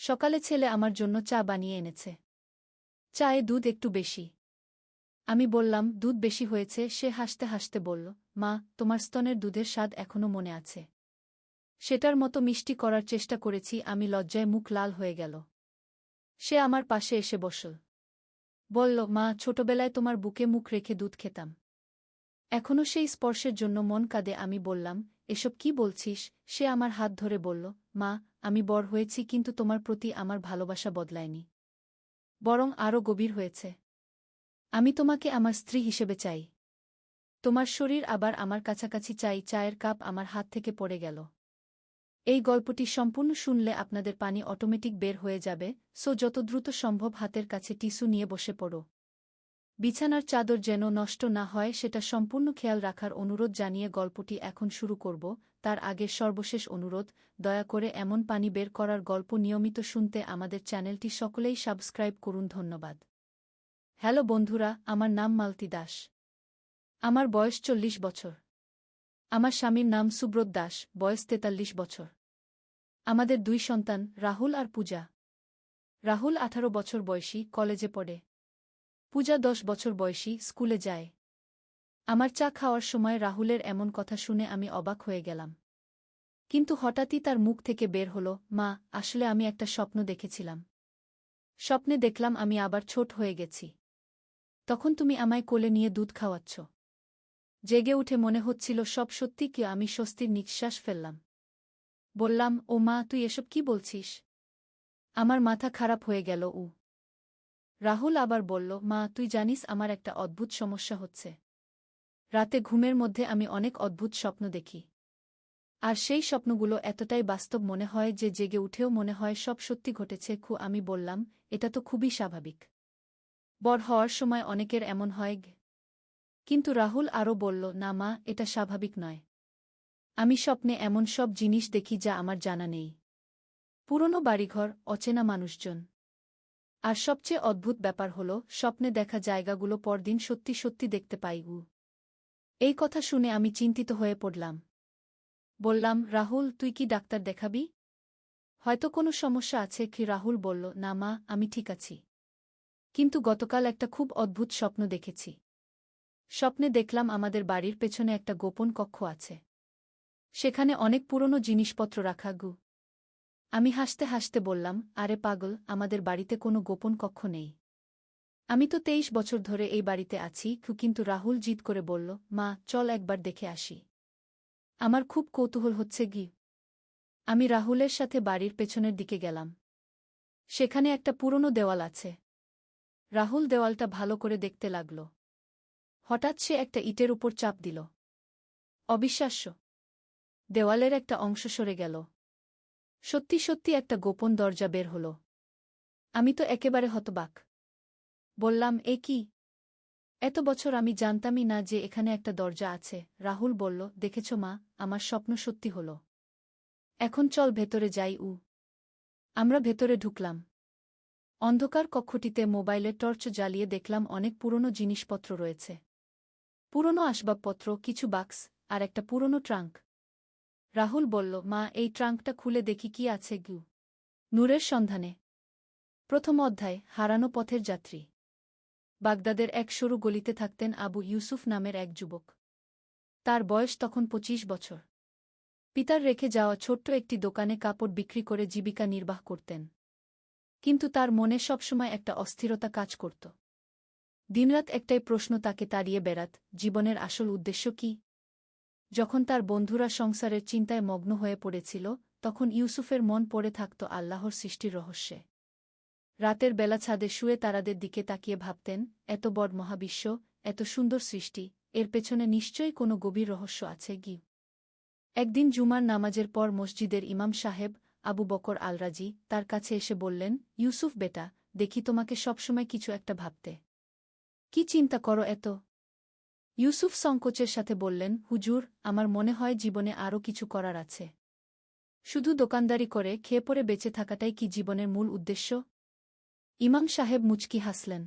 সকালে ছেলে আমার জন্য চা বানিয়ে এনেছে। চায়ে দুধ একটু বেশি। আমি বললাম, দুধ বেশি হয়েছে। সে হাসতে হাসতে বলল, মা, তোমার স্তনের দুধের স্বাদ এখনো মনে আছে। সেটার মতো মিষ্টি করার চেষ্টা করেছি। আমি লজ্জায় মুখ লাল হয়ে গেল। সে আমার পাশে এসে বসল। বলল, মা, ছোটবেলায় তোমার বুকে মুখ রেখে দুধ খেতাম। এখনো সেই স্পর্শের জন্য মন কাঁদে। আমি বললাম, এসব কি বলছিস? সে আমার হাত ধরে বলল, মা, আমি বড় হয়েছি, কিন্তু তোমার প্রতি আমার ভালোবাসা বদলায়নি, বরং আরও গভীর হয়েছে। আমি তোমাকে আমার স্ত্রী হিসেবে চাই। তোমার শরীর আবার আমার কাছাকাছি চাই। চায়ের কাপ আমার হাত থেকে পড়ে গেল। এই গল্পটি সম্পূর্ণ শুনলে আপনাদের পানি অটোমেটিক বের হয়ে যাবে, সো যত দ্রুত সম্ভব হাতের কাছে টিস্যু নিয়ে বসে পড়ো। বিছানার চাদর যেন নষ্ট না হয় সেটা সম্পূর্ণ খেয়াল রাখার অনুরোধ জানিয়ে গল্পটি এখন শুরু করব। তার আগে সর্বশেষ অনুরোধ, দয়া করে এমন পানি বের করার গল্প নিয়মিত শুনতে আমাদের চ্যানেলটি সকলেই সাবস্ক্রাইব করুন। ধন্যবাদ। হ্যালো বন্ধুরা, আমার নাম মালতী দাস। আমার বয়স 40 বছর। আমার স্বামীর নাম সুব্রত দাস, বয়স 43 বছর। আমাদের 2 সন্তান, রাহুল আর পূজা। রাহুল 18 বছর বয়সী, কলেজে পড়ে। পূজা 10 বছর বয়সী, স্কুলে যায়। আমার চা খাওয়ার সময় রাহুলের এমন কথা শুনে আমি অবাক হয়ে গেলাম। কিন্তু হঠাৎই তার মুখ থেকে বের হলো, মা, আসলে আমি একটা স্বপ্ন দেখেছিলাম। স্বপ্নে দেখলাম আমি আবার ছোট হয়ে গেছি। তখন তুমি আমায় কোলে নিয়ে দুধ খাওয়াচ্ছ। জেগে উঠে মনে হচ্ছিল সব সত্যি। কি আমি স্বস্তির নিঃশ্বাস ফেললাম। বললাম, ও মা, তুই এসব কি বলছিস? আমার মাথা খারাপ হয়ে গেল। রাহুল আবার বলল, মা, তুই জানিস আমার একটা অদ্ভুত সমস্যা হচ্ছে। রাতে ঘুমের মধ্যে আমি অনেক অদ্ভুত স্বপ্ন দেখি। আর সেই স্বপ্নগুলো এতটাই বাস্তব মনে হয় যে জেগে উঠেও মনে হয় সব সত্যি ঘটেছে। আমি বললাম, এটা তো খুবই স্বাভাবিক। বড় হওয়ার সময় অনেকের এমন হয়। কিন্তু রাহুল আরও বলল, না মা, এটা স্বাভাবিক নয়। আমি স্বপ্নে এমন সব জিনিস দেখি যা আমার জানা নেই। পুরনো বাড়িঘর, অচেনা মানুষজন। আর সবচেয়ে অদ্ভুত ব্যাপার হল, স্বপ্নে দেখা জায়গাগুলো পরদিন সত্যি সত্যি দেখতে পাই। এই কথা শুনে আমি চিন্তিত হয়ে পড়লাম। বললাম, রাহুল, তুই কি ডাক্তার দেখাবি? হয়তো কোনো সমস্যা আছে। কি রাহুল বলল, না মা, আমি ঠিক আছি। কিন্তু গতকাল একটা খুব অদ্ভুত স্বপ্ন দেখেছি। স্বপ্নে দেখলাম আমাদের বাড়ির পেছনে একটা গোপন কক্ষ আছে। সেখানে অনেক পুরনো জিনিসপত্র রাখা। আমি হাসতে হাসতে বললাম, আরে পাগল, আমাদের বাড়িতে কোনো গোপন কক্ষ নেই। আমি তো 23 বছর ধরে এই বাড়িতে আছি। কিন্তু রাহুল জিদ করে বলল, মা, চল একবার দেখে আসি। আমার খুব কৌতূহল হচ্ছে। আমি রাহুলের সাথে বাড়ির পেছনের দিকে গেলাম। সেখানে একটা পুরনো দেওয়াল আছে। রাহুল দেওয়ালটা ভালো করে দেখতে লাগল। হঠাৎ সে একটা ইটের উপর চাপ দিল। অবিশ্বাস্য! দেওয়ালের একটা অংশ সরে গেল। সত্যি সত্যি একটা গোপন দরজা বের হল। আমি তো একেবারে হতবাক। বললাম, এ কি? এত বছর আমি জানতামই না যে এখানে একটা দরজা আছে। রাহুল বলল, দেখেছ মা, আমার স্বপ্ন সত্যি হল। এখন চল ভেতরে যাই। আমরা ভেতরে ঢুকলাম। অন্ধকার কক্ষটিতে মোবাইলের টর্চ জ্বালিয়ে দেখলাম অনেক পুরনো জিনিসপত্র রয়েছে। পুরনো আসবাবপত্র, কিছু বাক্স, আর একটা পুরনো ট্রাঙ্ক। রাহুল বলল, মা, এই ট্রাঙ্কটা খুলে দেখি কি আছে। নূরের সন্ধানে। প্রথম অধ্যায়, হারানো পথের যাত্রী। বাগদাদের এক সরু গলিতে থাকতেন আবু ইউসুফ নামের এক যুবক। তার বয়স তখন 25 বছর। পিতার রেখে যাওয়া ছোট্ট একটি দোকানে কাপড় বিক্রি করে জীবিকা নির্বাহ করতেন। কিন্তু তার মনে সবসময় একটা অস্থিরতা কাজ করত। দিনরাত একটাই প্রশ্ন তাকে তাড়িয়ে বেড়াত, জীবনের আসল উদ্দেশ্য কি? যখন তার বন্ধুরা সংসারের চিন্তায় মগ্ন হয়ে পড়েছিল, তখন ইউসুফের মন পড়ে থাকত আল্লাহর সৃষ্টির রহস্যে। রাতের বেলা ছাদে শুয়ে তারাদের দিকে তাকিয়ে ভাবতেন, এত বড় মহাবিশ্ব, এত সুন্দর সৃষ্টি, এর পেছনে নিশ্চয়ই কোনো গভীর রহস্য আছে। একদিন জুমার নামাজের পর মসজিদের ইমাম সাহেব, আবু বকর আল-রাজি, তার কাছে এসে বললেন, ইউসুফ বেটা, দেখি তোমাকে সবসময় কিছু একটা ভাবতে। কি চিন্তা করো এত? ইউসুফ সংকোচের সাথে বললেন, হুজুর, আমার মনে হয় জীবনে আরও কিছু করার আছে। শুধু দোকানদারি করে খেয়ে পরে বেঁচে থাকাটাই কি জীবনের মূল উদ্দেশ্য? ইমাম সাহেব মুচকি হাসলেন।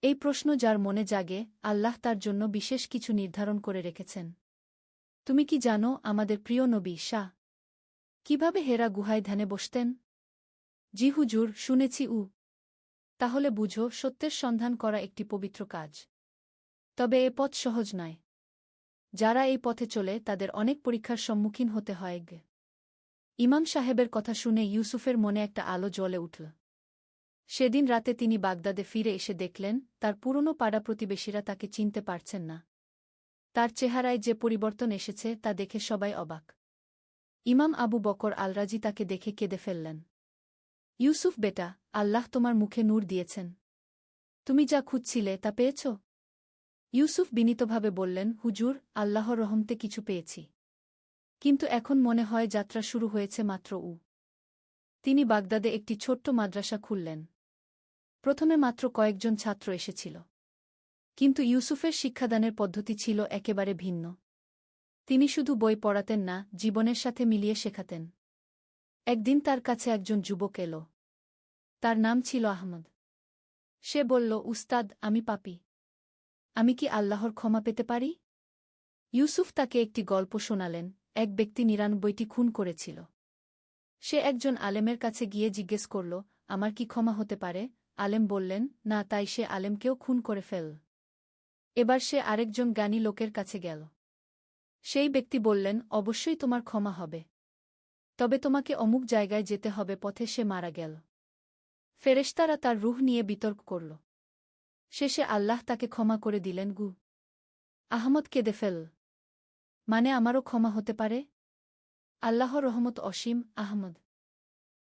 এই প্রশ্ন যার মনে জাগে, আল্লাহ তার জন্য বিশেষ কিছু নির্ধারণ করে রেখেছেন। তুমি কি জানো আমাদের প্রিয় নবী ঈসা কিভাবে হেরা গুহায় ধ্যানে বসতেন? জি হুজুর, শুনেছি। তাহলে বুঝো, সত্যের সন্ধান করা একটি পবিত্র কাজ। তবে এ পথ সহজ নয়। যারা এই পথে চলে তাদের অনেক পরীক্ষার সম্মুখীন হতে হয়। ইমাম সাহেবের কথা শুনে ইউসুফের মনে একটা আলো জ্বলে উঠল। সেদিন রাতে তিনি বাগদাদে ফিরে এসে দেখলেন তার পুরনো পাড়া প্রতিবেশীরা তাকে চিনতে পারছেন না। তার চেহারায় যে পরিবর্তন এসেছে তা দেখে সবাই অবাক। ইমাম আবু বকর আল-রাজি তাকে দেখে কেঁদে ফেললেন। ইউসুফ বেটা, আল্লাহ তোমার মুখে নূর দিয়েছেন। তুমি যা খুঁজছিলে তা পেয়েছ? ইউসুফ বিনীতভাবে বললেন, হুজুর, আল্লাহর রহমতে কিছু পেয়েছি। কিন্তু এখন মনে হয় যাত্রা শুরু হয়েছে মাত্র। তিনি বাগদাদে একটি ছোট্ট মাদ্রাসা খুললেন। প্রথমে মাত্র কয়েকজন ছাত্র এসেছিল। কিন্তু ইউসুফের শিক্ষাদানের পদ্ধতি ছিল একেবারে ভিন্ন। তিনি শুধু বই পড়াতেন না, জীবনের সাথে মিলিয়ে শেখাতেন। একদিন তার কাছে একজন যুবক এল। তার নাম ছিল আহমদ। সে বলল, উস্তাদ, আমি পাপী। আমি কি আল্লাহর ক্ষমা পেতে পারি? ইউসুফ তাকে একটি গল্প শোনালেন। এক ব্যক্তি ৯৯টি খুন করেছিল। সে একজন আলেমের কাছে গিয়ে জিজ্ঞেস করল, আমার কি ক্ষমা হতে পারে? আলেম বললেন, না। তাই সে আলেমকেও খুন করে ফেল। এবার সে আরেকজন জ্ঞানী লোকের কাছে গেল। সেই ব্যক্তি বললেন, অবশ্যই তোমার ক্ষমা হবে। তবে তোমাকে অমুক জায়গায় যেতে হবে। পথে সে মারা গেল। ফেরেশতারা তার রূহ নিয়ে বিতর্ক করল। শেষে আল্লাহ তাকে ক্ষমা করে দিলেন। আহমদ কেঁদে ফেল। মানে আমারও ক্ষমা হতে পারে? আল্লাহর রহমত অসীম। আহমদ,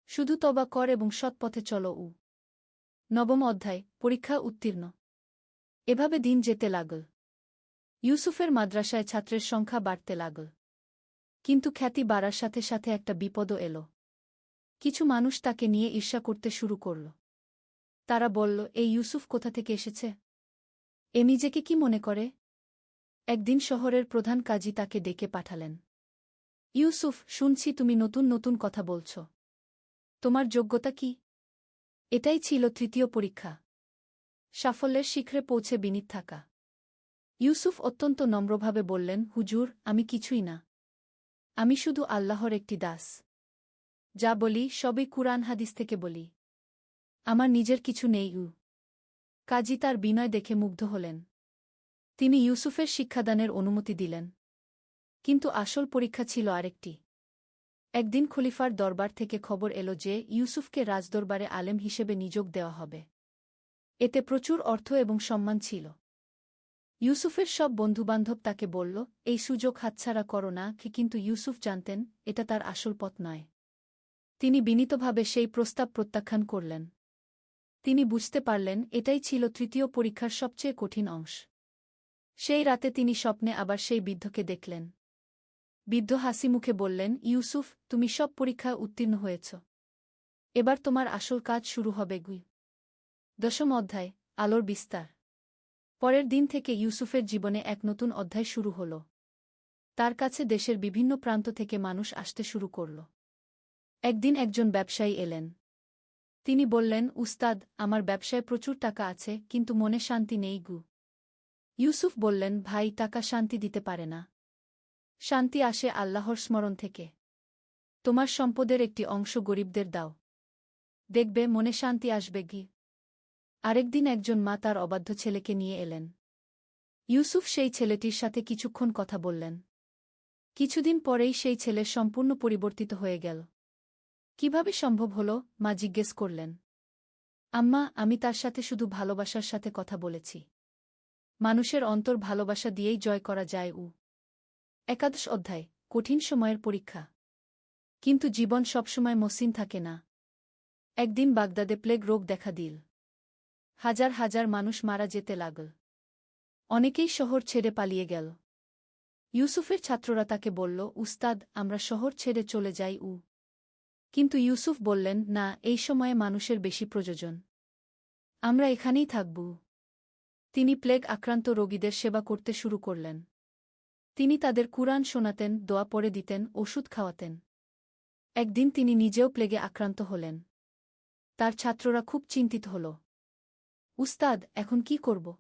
শুধু তওবা কর এবং সৎ পথে চলো। নবম অধ্যায়, পরীক্ষা উত্তীর্ণ। এভাবে দিন যেতে লাগল। ইউসুফের মাদ্রাসায় ছাত্রের সংখ্যা বাড়তে লাগল। কিন্তু খ্যাতি বাড়ার সাথে সাথে একটা বিপদও এল। কিছু মানুষ তাকে নিয়ে ঈর্ষা করতে শুরু করল। তারা বলল, এই ইউসুফ কোথা থেকে এসেছে? এ নিজেকে কি মনে করে? একদিন শহরের প্রধান কাজী তাকে ডেকে পাঠালেন। ইউসুফ, শুনছি তুমি নতুন নতুন কথা বলছ। তোমার যোগ্যতা কি? এটাই ছিল তৃতীয় পরীক্ষা, সাফল্যের শিখরে পৌঁছে বিনীত থাকা। ইউসুফ অত্যন্ত নম্রভাবে বললেন, হুজুর, আমি কিছুই না। আমি শুধু আল্লাহর একটি দাস। যা বলি সবই কুরআন হাদিস থেকে বলি। আমার নিজের কিছু নেই। কাজী তার বিনয় দেখে মুগ্ধ হলেন। তিনি ইউসুফের শিক্ষাদানের অনুমতি দিলেন। কিন্তু আসল পরীক্ষা ছিল আরেকটি। একদিন খলিফার দরবার থেকে খবর এল যে ইউসুফকে রাজদরবারে আলেম হিসেবে নিযোগ দেওয়া হবে। এতে প্রচুর অর্থ এবং সম্মান ছিল। ইউসুফের সব বন্ধুবান্ধব তাকে বলল, এই সুযোগ হাতছাড়া করো না। কিন্তু ইউসুফ জানতেন এটা তার আসল পথ নয়। তিনি বিনীতভাবে সেই প্রস্তাব প্রত্যাখ্যান করলেন। তিনি বুঝতে পারলেন এটাই ছিল তৃতীয় পরীক্ষার সবচেয়ে কঠিন অংশ। সেই রাতে তিনি স্বপ্নে আবার সেই বৃদ্ধকে দেখলেন। বৃদ্ধ হাসি মুখে বললেন, ইউসুফ, তুমি সব পরীক্ষায় উত্তীর্ণ হয়েছ। এবার তোমার আসল কাজ শুরু হবে। দশম অধ্যায়, আলোর বিস্তার। পরের দিন থেকে ইউসুফের জীবনে এক নতুন অধ্যায় শুরু হল। তার কাছে দেশের বিভিন্ন প্রান্ত থেকে মানুষ আসতে শুরু করল। একদিন একজন ব্যবসায়ী এলেন। তিনি বললেন, উস্তাদ, আমার ব্যবসায় প্রচুর টাকা আছে, কিন্তু মনে শান্তি নেই। ইউসুফ বললেন, ভাই, টাকা শান্তি দিতে পারে না। শান্তি আসে আল্লাহর স্মরণ থেকে। তোমার সম্পদের একটি অংশ গরিবদের দাও। দেখবে মনে শান্তি আসবে। আরেকদিন একজন মা তার অবাধ্য ছেলেকে নিয়ে এলেন। ইউসুফ সেই ছেলেটির সাথে কিছুক্ষণ কথা বললেন। কিছুদিন পরেই সেই ছেলে সম্পূর্ণ পরিবর্তিত হয়ে গেল। কিভাবে সম্ভব হল? মা জিজ্ঞেস করলেন। আম্মা, আমি তার সাথে শুধু ভালোবাসার সাথে কথা বলেছি। মানুষের অন্তর ভালোবাসা দিয়েই জয় করা যায়। একাদশ অধ্যায়, কঠিন সময়ের পরীক্ষা। কিন্তু জীবন সবসময় মসৃণ থাকে না। একদিন বাগদাদে প্লেগ রোগ দেখা দিল। হাজার হাজার মানুষ মারা যেতে লাগল। অনেকেই শহর ছেড়ে পালিয়ে গেল। ইউসুফের ছাত্ররা তাকে বলল, উস্তাদ, আমরা শহর ছেড়ে চলে যাই। কিন্তু ইউসুফ বললেন, না, এই সময়ে মানুষের বেশি প্রয়োজন। আমরা এখানেই থাকব। তিনি প্লেগ আক্রান্ত রোগীদের সেবা করতে শুরু করলেন। তিনি তাদের কুরআন শোনাতেন, দোয়া পড়ে দিতেন, ওষুধ খাওয়াতেন। একদিন তিনি নিজেও প্লেগে আক্রান্ত হলেন। তার ছাত্ররা খুব চিন্তিত হল। উস্তাদ, এখন কি করব?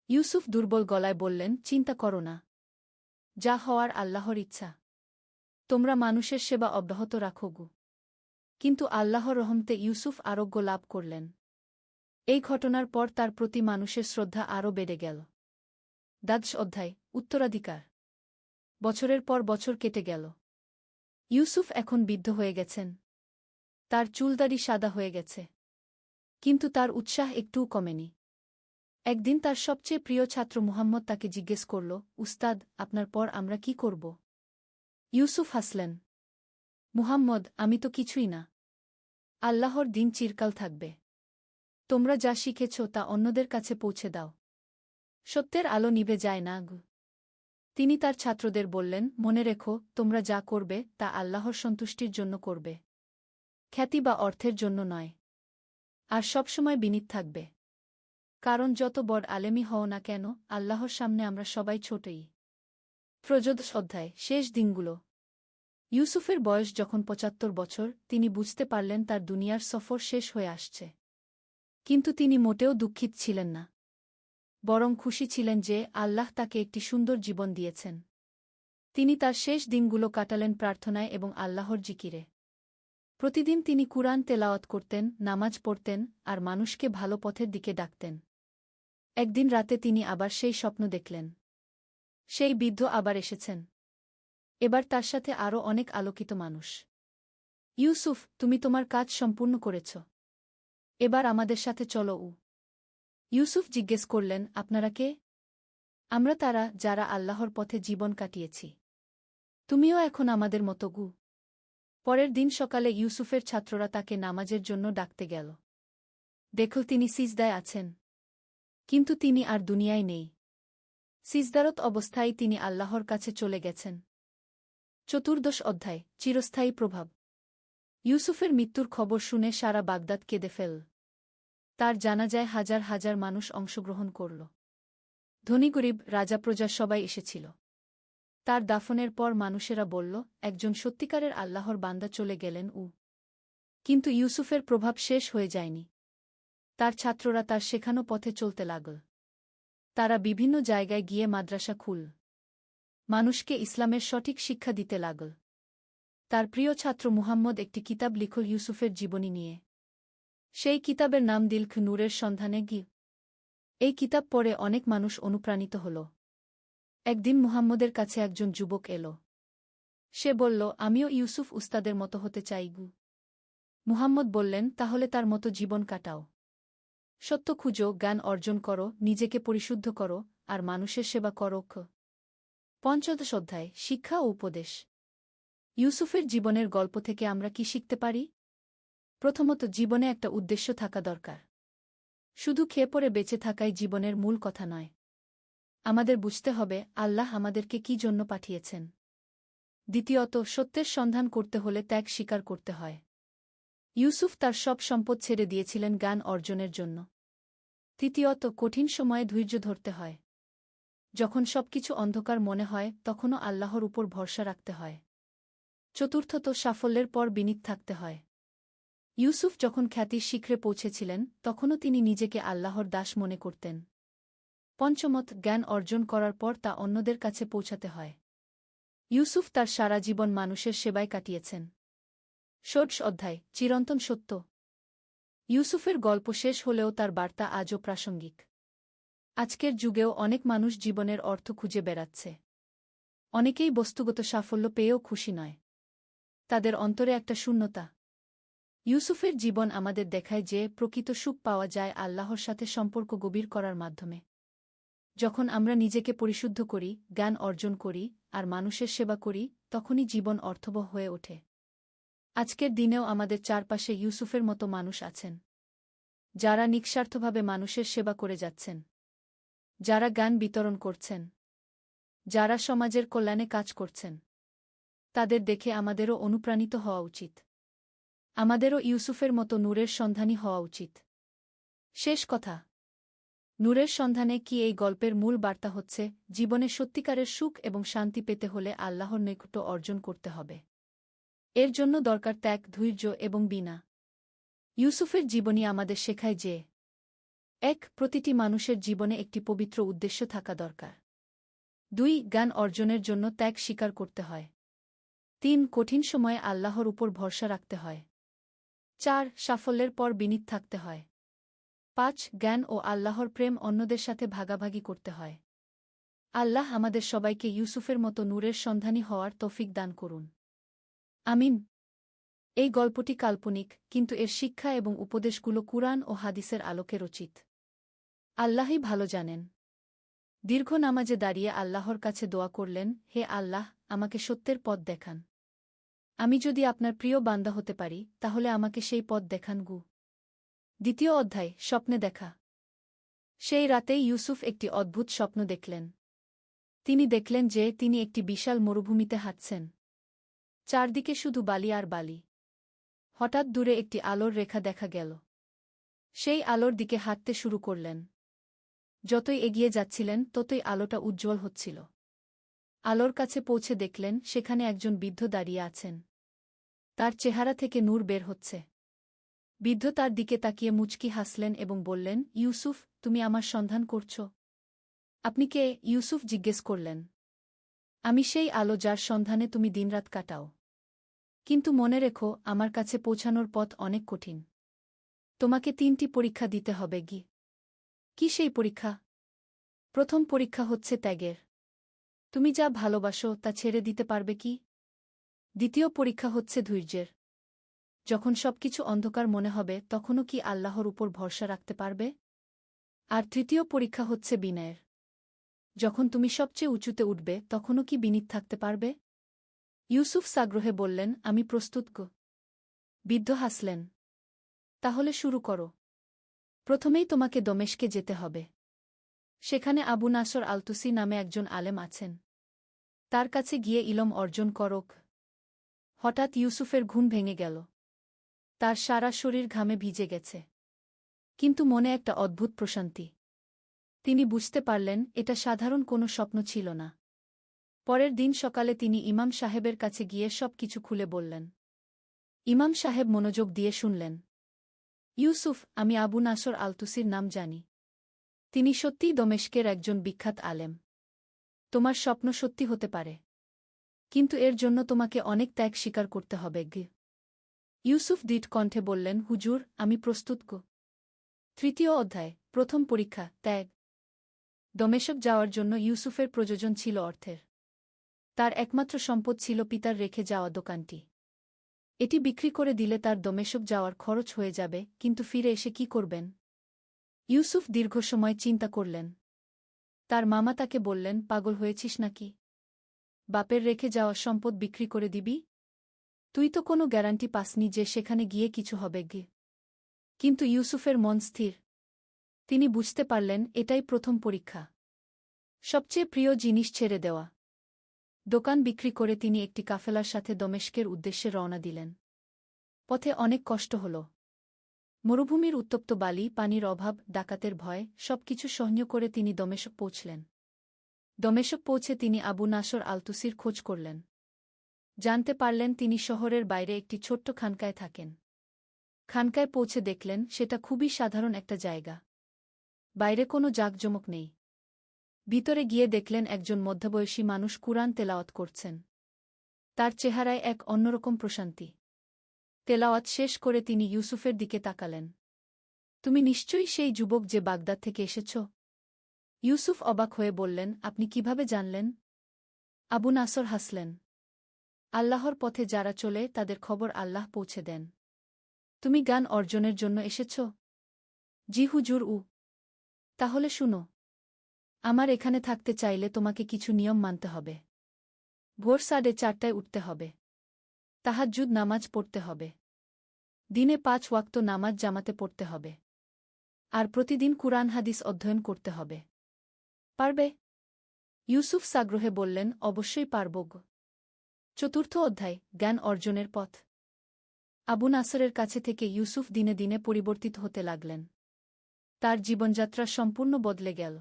ইউসুফ দুর্বল গলায় বললেন, চিন্তা করো না। যা হওয়ার আল্লাহর ইচ্ছা। তোমরা মানুষের সেবা অব্যাহত রাখো। কিন্তু আল্লাহর রহমতে ইউসুফ আরোগ্য লাভ করলেন। এই ঘটনার পর তার প্রতি মানুষের শ্রদ্ধা আরও বেড়ে গেল। দ্বাদশ অধ্যায় উত্তরাধিকার। বছরের পর বছর কেটে গেল। ইউসুফ এখন বৃদ্ধ হয়ে গেছেন। তার চুলদাড়ি সাদা হয়ে গেছে। কিন্তু তার উৎসাহ একটুও কমেনি। একদিন তার সবচেয়ে প্রিয় ছাত্র মুহাম্মদ তাকে জিজ্ঞেস করল, উস্তাদ, আপনার পর আমরা কি করব? ইউসুফ হাসলেন। মুহাম্মদ, আমি তো কিছুই না। আল্লাহর দিন চিরকাল থাকবে। তোমরা যা শিখেছ তা অন্যদের কাছে পৌঁছে দাও। সত্যের আলো নিভে যায় না। তিনি তার ছাত্রদের বললেন, মনে রেখো, তোমরা যা করবে তা আল্লাহর সন্তুষ্টির জন্য করবে, খ্যাতি বা অর্থের জন্য নয়। আর সবসময় বিনীত থাকবে। কারণ যত বড় আলেমই হও না কেন, আল্লাহর সামনে আমরা সবাই ছোটই। ত্রয়োদশ অধ্যায় শেষ দিনগুলো। ইউসুফের বয়স যখন ৭৫ বছর, তিনি বুঝতে পারলেন তার দুনিয়ার সফর শেষ হয়ে আসছে। কিন্তু তিনি মোটেও দুঃখিত ছিলেন না। বরং খুশি ছিলেন যে আল্লাহ তাকে একটি সুন্দর জীবন দিয়েছেন। তিনি তার শেষ দিনগুলো কাটালেন প্রার্থনায় এবং আল্লাহর জিকিরে। প্রতিদিন তিনি কুরআন তেলাওয়াত করতেন, নামাজ পড়তেন আর মানুষকে ভালো পথের দিকে ডাকতেন। একদিন রাতে তিনি আবার সেই স্বপ্ন দেখলেন। সেই বৃদ্ধ আবার এসেছেন। এবার তার সাথে আরও অনেক আলোকিত মানুষ। ইউসুফ, তুমি তোমার কাজ সম্পূর্ণ করেছ। এবার আমাদের সাথে চলো। ইউসুফ জিজ্ঞেস করলেন, আপনারা কে? আমরা তারা, যারা আল্লাহর পথে জীবন কাটিয়েছি। তুমিও এখন আমাদের মতো গু। পরের দিন সকালে ইউসুফের ছাত্ররা তাকে নামাজের জন্য ডাকতে গেল। দেখল তিনি সিজদায় আছেন। কিন্তু তিনি আর দুনিয়ায় নেই। সিজদারত অবস্থায় তিনি আল্লাহর কাছে চলে গেছেন। চতুর্দশ অধ্যায় চিরস্থায়ী প্রভাব। ইউসুফের মৃত্যুর খবর শুনে সারা বাগদাদ কেঁদে ফেল। তার জানাজায় হাজার হাজার মানুষ অংশগ্রহণ করল। ধনী গরিব, রাজা প্রজা সবাই এসেছিল। তার দাফনের পর মানুষেরা বলল, একজন সত্যিকারের আল্লাহর বান্দা চলে গেলেন। কিন্তু ইউসুফের প্রভাব শেষ হয়ে যায়নি। তার ছাত্ররা তার শেখানো পথে চলতে লাগল। তারা বিভিন্ন জায়গায় গিয়ে মাদ্রাসা খুল মানুষকে ইসলামের সঠিক শিক্ষা দিতে লাগল। তার প্রিয় ছাত্র মুহাম্মদ একটি কিতাব লিখল ইউসুফের জীবনী নিয়ে। সেই কিতাবের নাম দিল নূরের সন্ধানে গি। এই কিতাব পড়ে অনেক মানুষ অনুপ্রাণিত হল। একদিন মুহাম্মদের কাছে একজন যুবক এল। সে বলল, আমিও ইউসুফ উস্তাদের মতো হতে চাই। মুহাম্মদ বললেন, তাহলে তার মতো জীবন কাটাও। সত্য খুঁজো, জ্ঞান অর্জন করো, নিজেকে পরিশুদ্ধ করো, আর মানুষের সেবা করো। পঞ্চদশ অধ্যায় শিক্ষা ও উপদেশ। ইউসুফের জীবনের গল্প থেকে আমরা কি শিখতে পারি? প্রথমত, জীবনে একটা উদ্দেশ্য থাকা দরকার। শুধু খেয়ে পরে বেঁচে থাকাই জীবনের মূল কথা নয়। আমাদের বুঝতে হবে আল্লাহ আমাদেরকে কি জন্য পাঠিয়েছেন। দ্বিতীয়ত, সত্যের সন্ধান করতে হলে ত্যাগ স্বীকার করতে হয়। ইউসুফ তার সব সম্পদ ছেড়ে দিয়েছিলেন জ্ঞান অর্জনের জন্য। তৃতীয়ত, কঠিন সময়ে ধৈর্য ধরতে হয়। যখন সবকিছু অন্ধকার মনে হয় তখনও আল্লাহর উপর ভরসা রাখতে হয়। চতুর্থত, সাফল্যের পর বিনীত থাকতে হয়। ইউসুফ যখন খ্যাতির শিখরে পৌঁছেছিলেন তখনও তিনি নিজেকে আল্লাহর দাস মনে করতেন। পঞ্চমত, জ্ঞান অর্জন করার পর তা অন্যদের কাছে পৌঁছাতে হয়। ইউসুফ তার সারা জীবন মানুষের সেবায় কাটিয়েছেন। ষোড়শ অধ্যায় চিরন্তন সত্য। ইউসুফের গল্প শেষ হলেও তার বার্তা আজও প্রাসঙ্গিক। আজকের যুগেও অনেক মানুষ জীবনের অর্থ খুঁজে বেড়াচ্ছে। অনেকেই বস্তুগত সাফল্য পেয়েও খুশি নয়। তাদের অন্তরে একটা শূন্যতা। ইউসুফের জীবন আমাদের দেখায় যে প্রকৃত সুখ পাওয়া যায় আল্লাহর সাথে সম্পর্ক গভীর করার মাধ্যমে। যখন আমরা নিজেকে পরিশুদ্ধ করি, জ্ঞান অর্জন করি, আর মানুষের সেবা করি, তখনই জীবন অর্থবহ হয়ে ওঠে। আজকের দিনেও আমাদের চারপাশে ইউসুফের মতো মানুষ আছেন, যারা নিঃস্বার্থভাবে মানুষের সেবা করে যাচ্ছেন, যারা জ্ঞান বিতরণ করছেন, যারা সমাজের কল্যাণে কাজ করছেন। তাদের দেখে আমাদেরও অনুপ্রাণিত হওয়া উচিত। আমাদেরও ইউসুফের মতো নূরের সন্ধানী হওয়া উচিত। শেষ কথা, নূরের সন্ধানে কি এই গল্পের মূল বার্তা হচ্ছে, জীবনে সত্যিকারের সুখ এবং শান্তি পেতে হলে আল্লাহর নৈকট্য অর্জন করতে হবে। এর জন্য দরকার ত্যাগ, ধৈর্য এবং বিনা। ইউসুফের জীবনী আমাদের শেখায় যে ১. প্রতিটি মানুষের জীবনে একটি পবিত্র উদ্দেশ্য থাকা দরকার। ২. জ্ঞান অর্জনের জন্য ত্যাগ স্বীকার করতে হয়। ৩. কঠিন সময়ে আল্লাহর উপর ভরসা রাখতে হয়। 4 সাফল্যের পর বিনীত থাকতে হয়। 5 জ্ঞান ও আল্লাহর প্রেম অন্যদের সাথে ভাগাভাগি করতে হয়। আল্লাহ আমাদের সবাইকে ইউসুফের মতো নূরের সন্ধানী হওয়ার তৌফিক দান করুন। আমিন। এই গল্পটি কাল্পনিক, কিন্তু এর শিক্ষা এবং উপদেশগুলো কুরআন ও হাদিসের আলোকে রচিত। আল্লাহই ভালো জানেন। দীর্ঘ নামাজে দাঁড়িয়ে আল্লাহর কাছে দোয়া করলেন, হে আল্লাহ, আমাকে সত্যের পথ দেখান। আমি যদি আপনার প্রিয় বান্দা হতে পারি, তাহলে আমাকে সেই পথ দেখান গু। দ্বিতীয় অধ্যায়, স্বপ্নে দেখা। সেই রাতেই ইউসুফ একটি অদ্ভুত স্বপ্ন দেখলেন। তিনি দেখলেন যে তিনি একটি বিশাল মরুভূমিতে হাঁটছেন। চারদিকে শুধু বালি আর বালি। হঠাৎ দূরে একটি আলোর রেখা দেখা গেল। সেই আলোর দিকে হাঁটতে শুরু করলেন। যতই এগিয়ে যাচ্ছিলেন ততই আলোটা উজ্জ্বল হচ্ছিল। আলোর কাছে পৌঁছে দেখলেন সেখানে একজন বৃদ্ধ দাঁড়িয়ে আছেন। তার চেহারা থেকে নূর বের হচ্ছে। বৃদ্ধ তার দিকে তাকিয়ে মুচকি হাসলেন এবং বললেন, ইউসুফ, তুমি আমার সন্ধান করছ? আপনি কে? ইউসুফ জিজ্ঞেস করলেন। আমি সেই আলো যার সন্ধানে তুমি দিনরাত কাটাও। কিন্তু মনে রেখো, আমার কাছে পৌঁছানোর পথ অনেক কঠিন। তোমাকে 3টি পরীক্ষা দিতে হবে। কি সেই পরীক্ষা? প্রথম পরীক্ষা হচ্ছে ত্যাগের। তুমি যা ভালোবাসো তা ছেড়ে দিতে পারবে কি? দ্বিতীয় পরীক্ষা হচ্ছে ধৈর্যের। যখন সবকিছু অন্ধকার মনে হবে তখনও কি আল্লাহর উপর ভরসা রাখতে পারবে? আর তৃতীয় পরীক্ষা হচ্ছে বিনয়ের। যখন তুমি সবচেয়ে উঁচুতে উঠবে তখনও কি বিনীত থাকতে পারবে? ইউসুফ সাগ্রহে বললেন, আমি প্রস্তুত গো। বৃদ্ধ হাসলেন। তাহলে শুরু করো। প্রথমেই তোমাকে দমেশকে যেতে হবে। সেখানে আবু নাসর আলতুসি নামে একজন আলেম আছেন। তার কাছে গিয়ে ইলম অর্জন করক। হঠাৎ ইউসুফের ঘুম ভেঙে গেল। তার সারা শরীর ঘামে ভিজে গেছে। কিন্তু মনে একটা অদ্ভুত প্রশান্তি। তিনি বুঝতে পারলেন এটা সাধারণ কোনো স্বপ্ন ছিল না। পরের দিন সকালে তিনি ইমাম সাহেবের কাছে গিয়ে সব কিছু খুলে বললেন। ইমাম সাহেব মনোযোগ দিয়ে শুনলেন। ইউসুফ, আমি আবু নাসর আলতুসির নাম জানি। তিনি সত্যিই দমেশকের একজন বিখ্যাত আলেম। তোমার স্বপ্ন সত্যি হতে পারে, কিন্তু এর জন্য তোমাকে অনেক ত্যাগ স্বীকার করতে হবে। ইউসুফ দৃঢ় কণ্ঠে বললেন, হুজুর, আমি প্রস্তুত গো। তৃতীয় অধ্যায়, প্রথম পরীক্ষা, ত্যাগ। দমেশক যাওয়ার জন্য ইউসুফের প্রয়োজন ছিল অর্থের। তার একমাত্র সম্পদ ছিল পিতার রেখে যাওয়া দোকানটি। এটি বিক্রি করে দিলে তার দমেশক যাওয়ার খরচ হয়ে যাবে, কিন্তু ফিরে এসে কি করবেন? ইউসুফ দীর্ঘ সময় চিন্তা করলেন। তার মামা তাকে বললেন, পাগল হয়েছিস নাকি? বাপের রেখে যাওয়া সম্পদ বিক্রি করে দিবি? তুই তো কোনো গ্যারান্টি পাসনি যে সেখানে গিয়ে কিছু হবে। কিন্তু ইউসুফের মন স্থির। তিনি বুঝতে পারলেন এটাই প্রথম পরীক্ষা। সবচেয়ে প্রিয় জিনিস ছেড়ে দেওয়া। দোকান বিক্রি করে তিনি একটি কাফেলার সাথে দমেশকের উদ্দেশ্যে রওনা দিলেন। পথে অনেক কষ্ট হল। মরুভূমির উত্তপ্ত বালি, পানির অভাব, ডাকাতের ভয়, সবকিছু সহ্য করে তিনি দমেশক পৌঁছলেন। দমেশক পৌঁছে তিনি আবু নাসর আলতুসির খোঁজ করলেন। জানতে পারলেন তিনি শহরের বাইরে একটি ছোট্ট খানকায় থাকেন। খানকায় পৌঁছে দেখলেন সেটা খুবই সাধারণ একটা জায়গা। বাইরে কোনো জাঁকজমক নেই। ভিতরে গিয়ে দেখলেন একজন মধ্যবয়সী মানুষ কুরআন তেলাওয়াত করছেন। তার চেহারায় এক অন্যরকম প্রশান্তি। তেলাওয়াত শেষ করে তিনি ইউসুফের দিকে তাকালেন। তুমি নিশ্চয়ই সেই যুবক যে বাগদাদ থেকে এসেছ? ইউসুফ অবাক হয়ে বললেন, আপনি কিভাবে জানলেন? আবু নাসর হাসলেন। আল্লাহর পথে যারা চলে তাদের খবর আল্লাহ পৌঁছে দেন। তুমি জ্ঞান অর্জনের জন্য এসেছ? জি হুজুর। তাহলে শুনো। আমার এখানে থাকতে চাইলে তোমাকে কিছু নিয়ম মানতে হবে। ভোর 4:30টায় উঠতে হবে। তাহাজ্জুদ নামাজ পড়তে হবে। দিনে 5 ওয়াক্ত নামাজ জামাতে পড়তে হবে। আর প্রতিদিন কুরআন হাদিস অধ্যয়ন করতে হবে। পারবে? ইউসুফ সাগ্রহে বললেন, অবশ্যই পারব গো। চতুর্থ অধ্যায়, জ্ঞান অর্জনের পথ। আবু নাসরের কাছে থেকে ইউসুফ দিনে দিনে পরিবর্তিত হতে লাগলেন। তার জীবনযাত্রা সম্পূর্ণ বদলে গেল।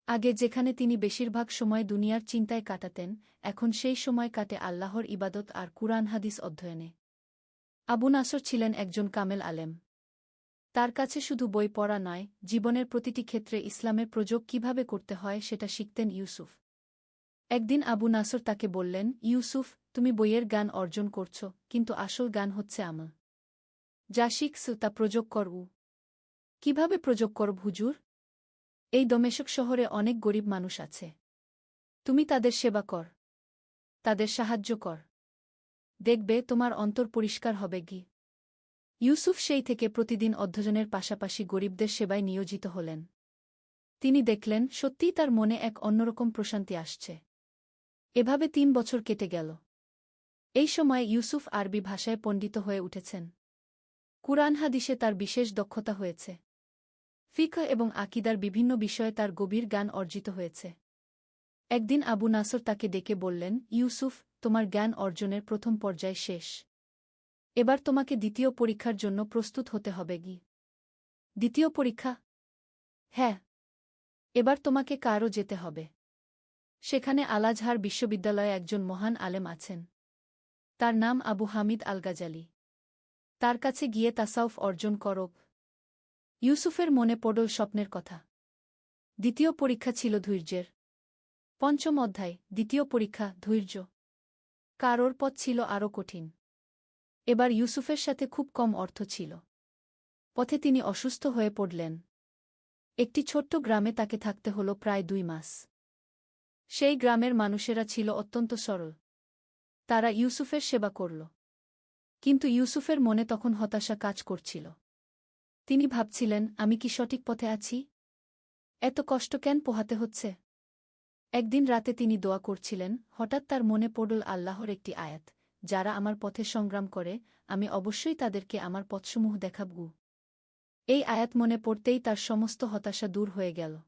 আগে যেখানে তিনি বেশিরভাগ সময় দুনিয়ার চিন্তায় কাটাতেন, এখন সেই সময় কাটে আল্লাহর ইবাদত আর কুরআন হাদিস অধ্যয়নে। আবু নাসর ছিলেন একজন কামেল আলেম। তার কাছে শুধু বই পড়া নয়, জীবনের প্রতিটি ক্ষেত্রে ইসলামের প্রয়োগ কিভাবে করতে হয় সেটা শিখতেন ইউসুফ। একদিন আবু নাসর তাকে বললেন, ইউসুফ, তুমি বইয়ের জ্ঞান অর্জন করছ, কিন্তু আসল জ্ঞান হচ্ছে আমল। যা শিখছ তা প্রযোগ করু। কিভাবে প্রযোগ করব হুজুর? এই দমেশক শহরে অনেক গরিব মানুষ আছে। তুমি তাদের সেবা কর, তাদের সাহায্য কর। দেখবে তোমার অন্তর পরিষ্কার হবে গি। ইউসুফ সেই থেকে প্রতিদিন অধ্যয়নের পাশাপাশি গরিবদের সেবায় নিয়োজিত হলেন। তিনি দেখলেন সত্যিই তার মনে এক অন্যরকম প্রশান্তি আসছে। এভাবে ৩ বছর কেটে গেল। এই সময় ইউসুফ আরবি ভাষায় পণ্ডিত হয়ে উঠেছেন। কুরআন হাদিসে তার বিশেষ দক্ষতা হয়েছে। ফিকহ এবং আকিদার বিভিন্ন বিষয়ে তার গভীর জ্ঞান অর্জিত হয়েছে। একদিন আবু নাসর তাকে ডেকে বললেন, ইউসুফ, তোমার জ্ঞান অর্জনের প্রথম পর্যায় শেষ। এবার তোমাকে দ্বিতীয় পরীক্ষার জন্য প্রস্তুত হতে হবে গি। দ্বিতীয় পরীক্ষা? হ্যাঁ। এবার তোমাকে কায়রো যেতে হবে। সেখানে আল-আজহার বিশ্ববিদ্যালয়ে একজন মহান আলেম আছেন। তার নাম আবু হামিদ আল গাজালি। তার কাছে গিয়ে তাসাউফ অর্জন করব। ইউসুফের মনে পড়ল স্বপ্নের কথা। দ্বিতীয় পরীক্ষা ছিল ধৈর্যের। পঞ্চম অধ্যায়, দ্বিতীয় পরীক্ষা, ধৈর্য। কারোর পথ ছিল আরও কঠিন। এবার ইউসুফের সাথে খুব কম অর্থ ছিল। পথে তিনি অসুস্থ হয়ে পড়লেন। একটি ছোট্ট গ্রামে তাকে থাকতে হল প্রায় ২ মাস। সেই গ্রামের মানুষেরা ছিল অত্যন্ত সরল। তারা ইউসুফের সেবা করল। কিন্তু ইউসুফের মনে তখন হতাশা কাজ করছিল। তিনি ভাবছিলেন, আমি কি সঠিক পথে আছি? এত কষ্ট কেন পোহাতে হচ্ছে? একদিন রাতে তিনি দোয়া করছিলেন, হঠাৎ তার মনে পড়ল আল্লাহর একটি আয়াত, যারা আমার পথে সংগ্রাম করে, আমি অবশ্যই তাদেরকে আমার পথসমূহ দেখাবো। এই আয়াত মনে পড়তেই তার সমস্ত হতাশা দূর হয়ে গেল।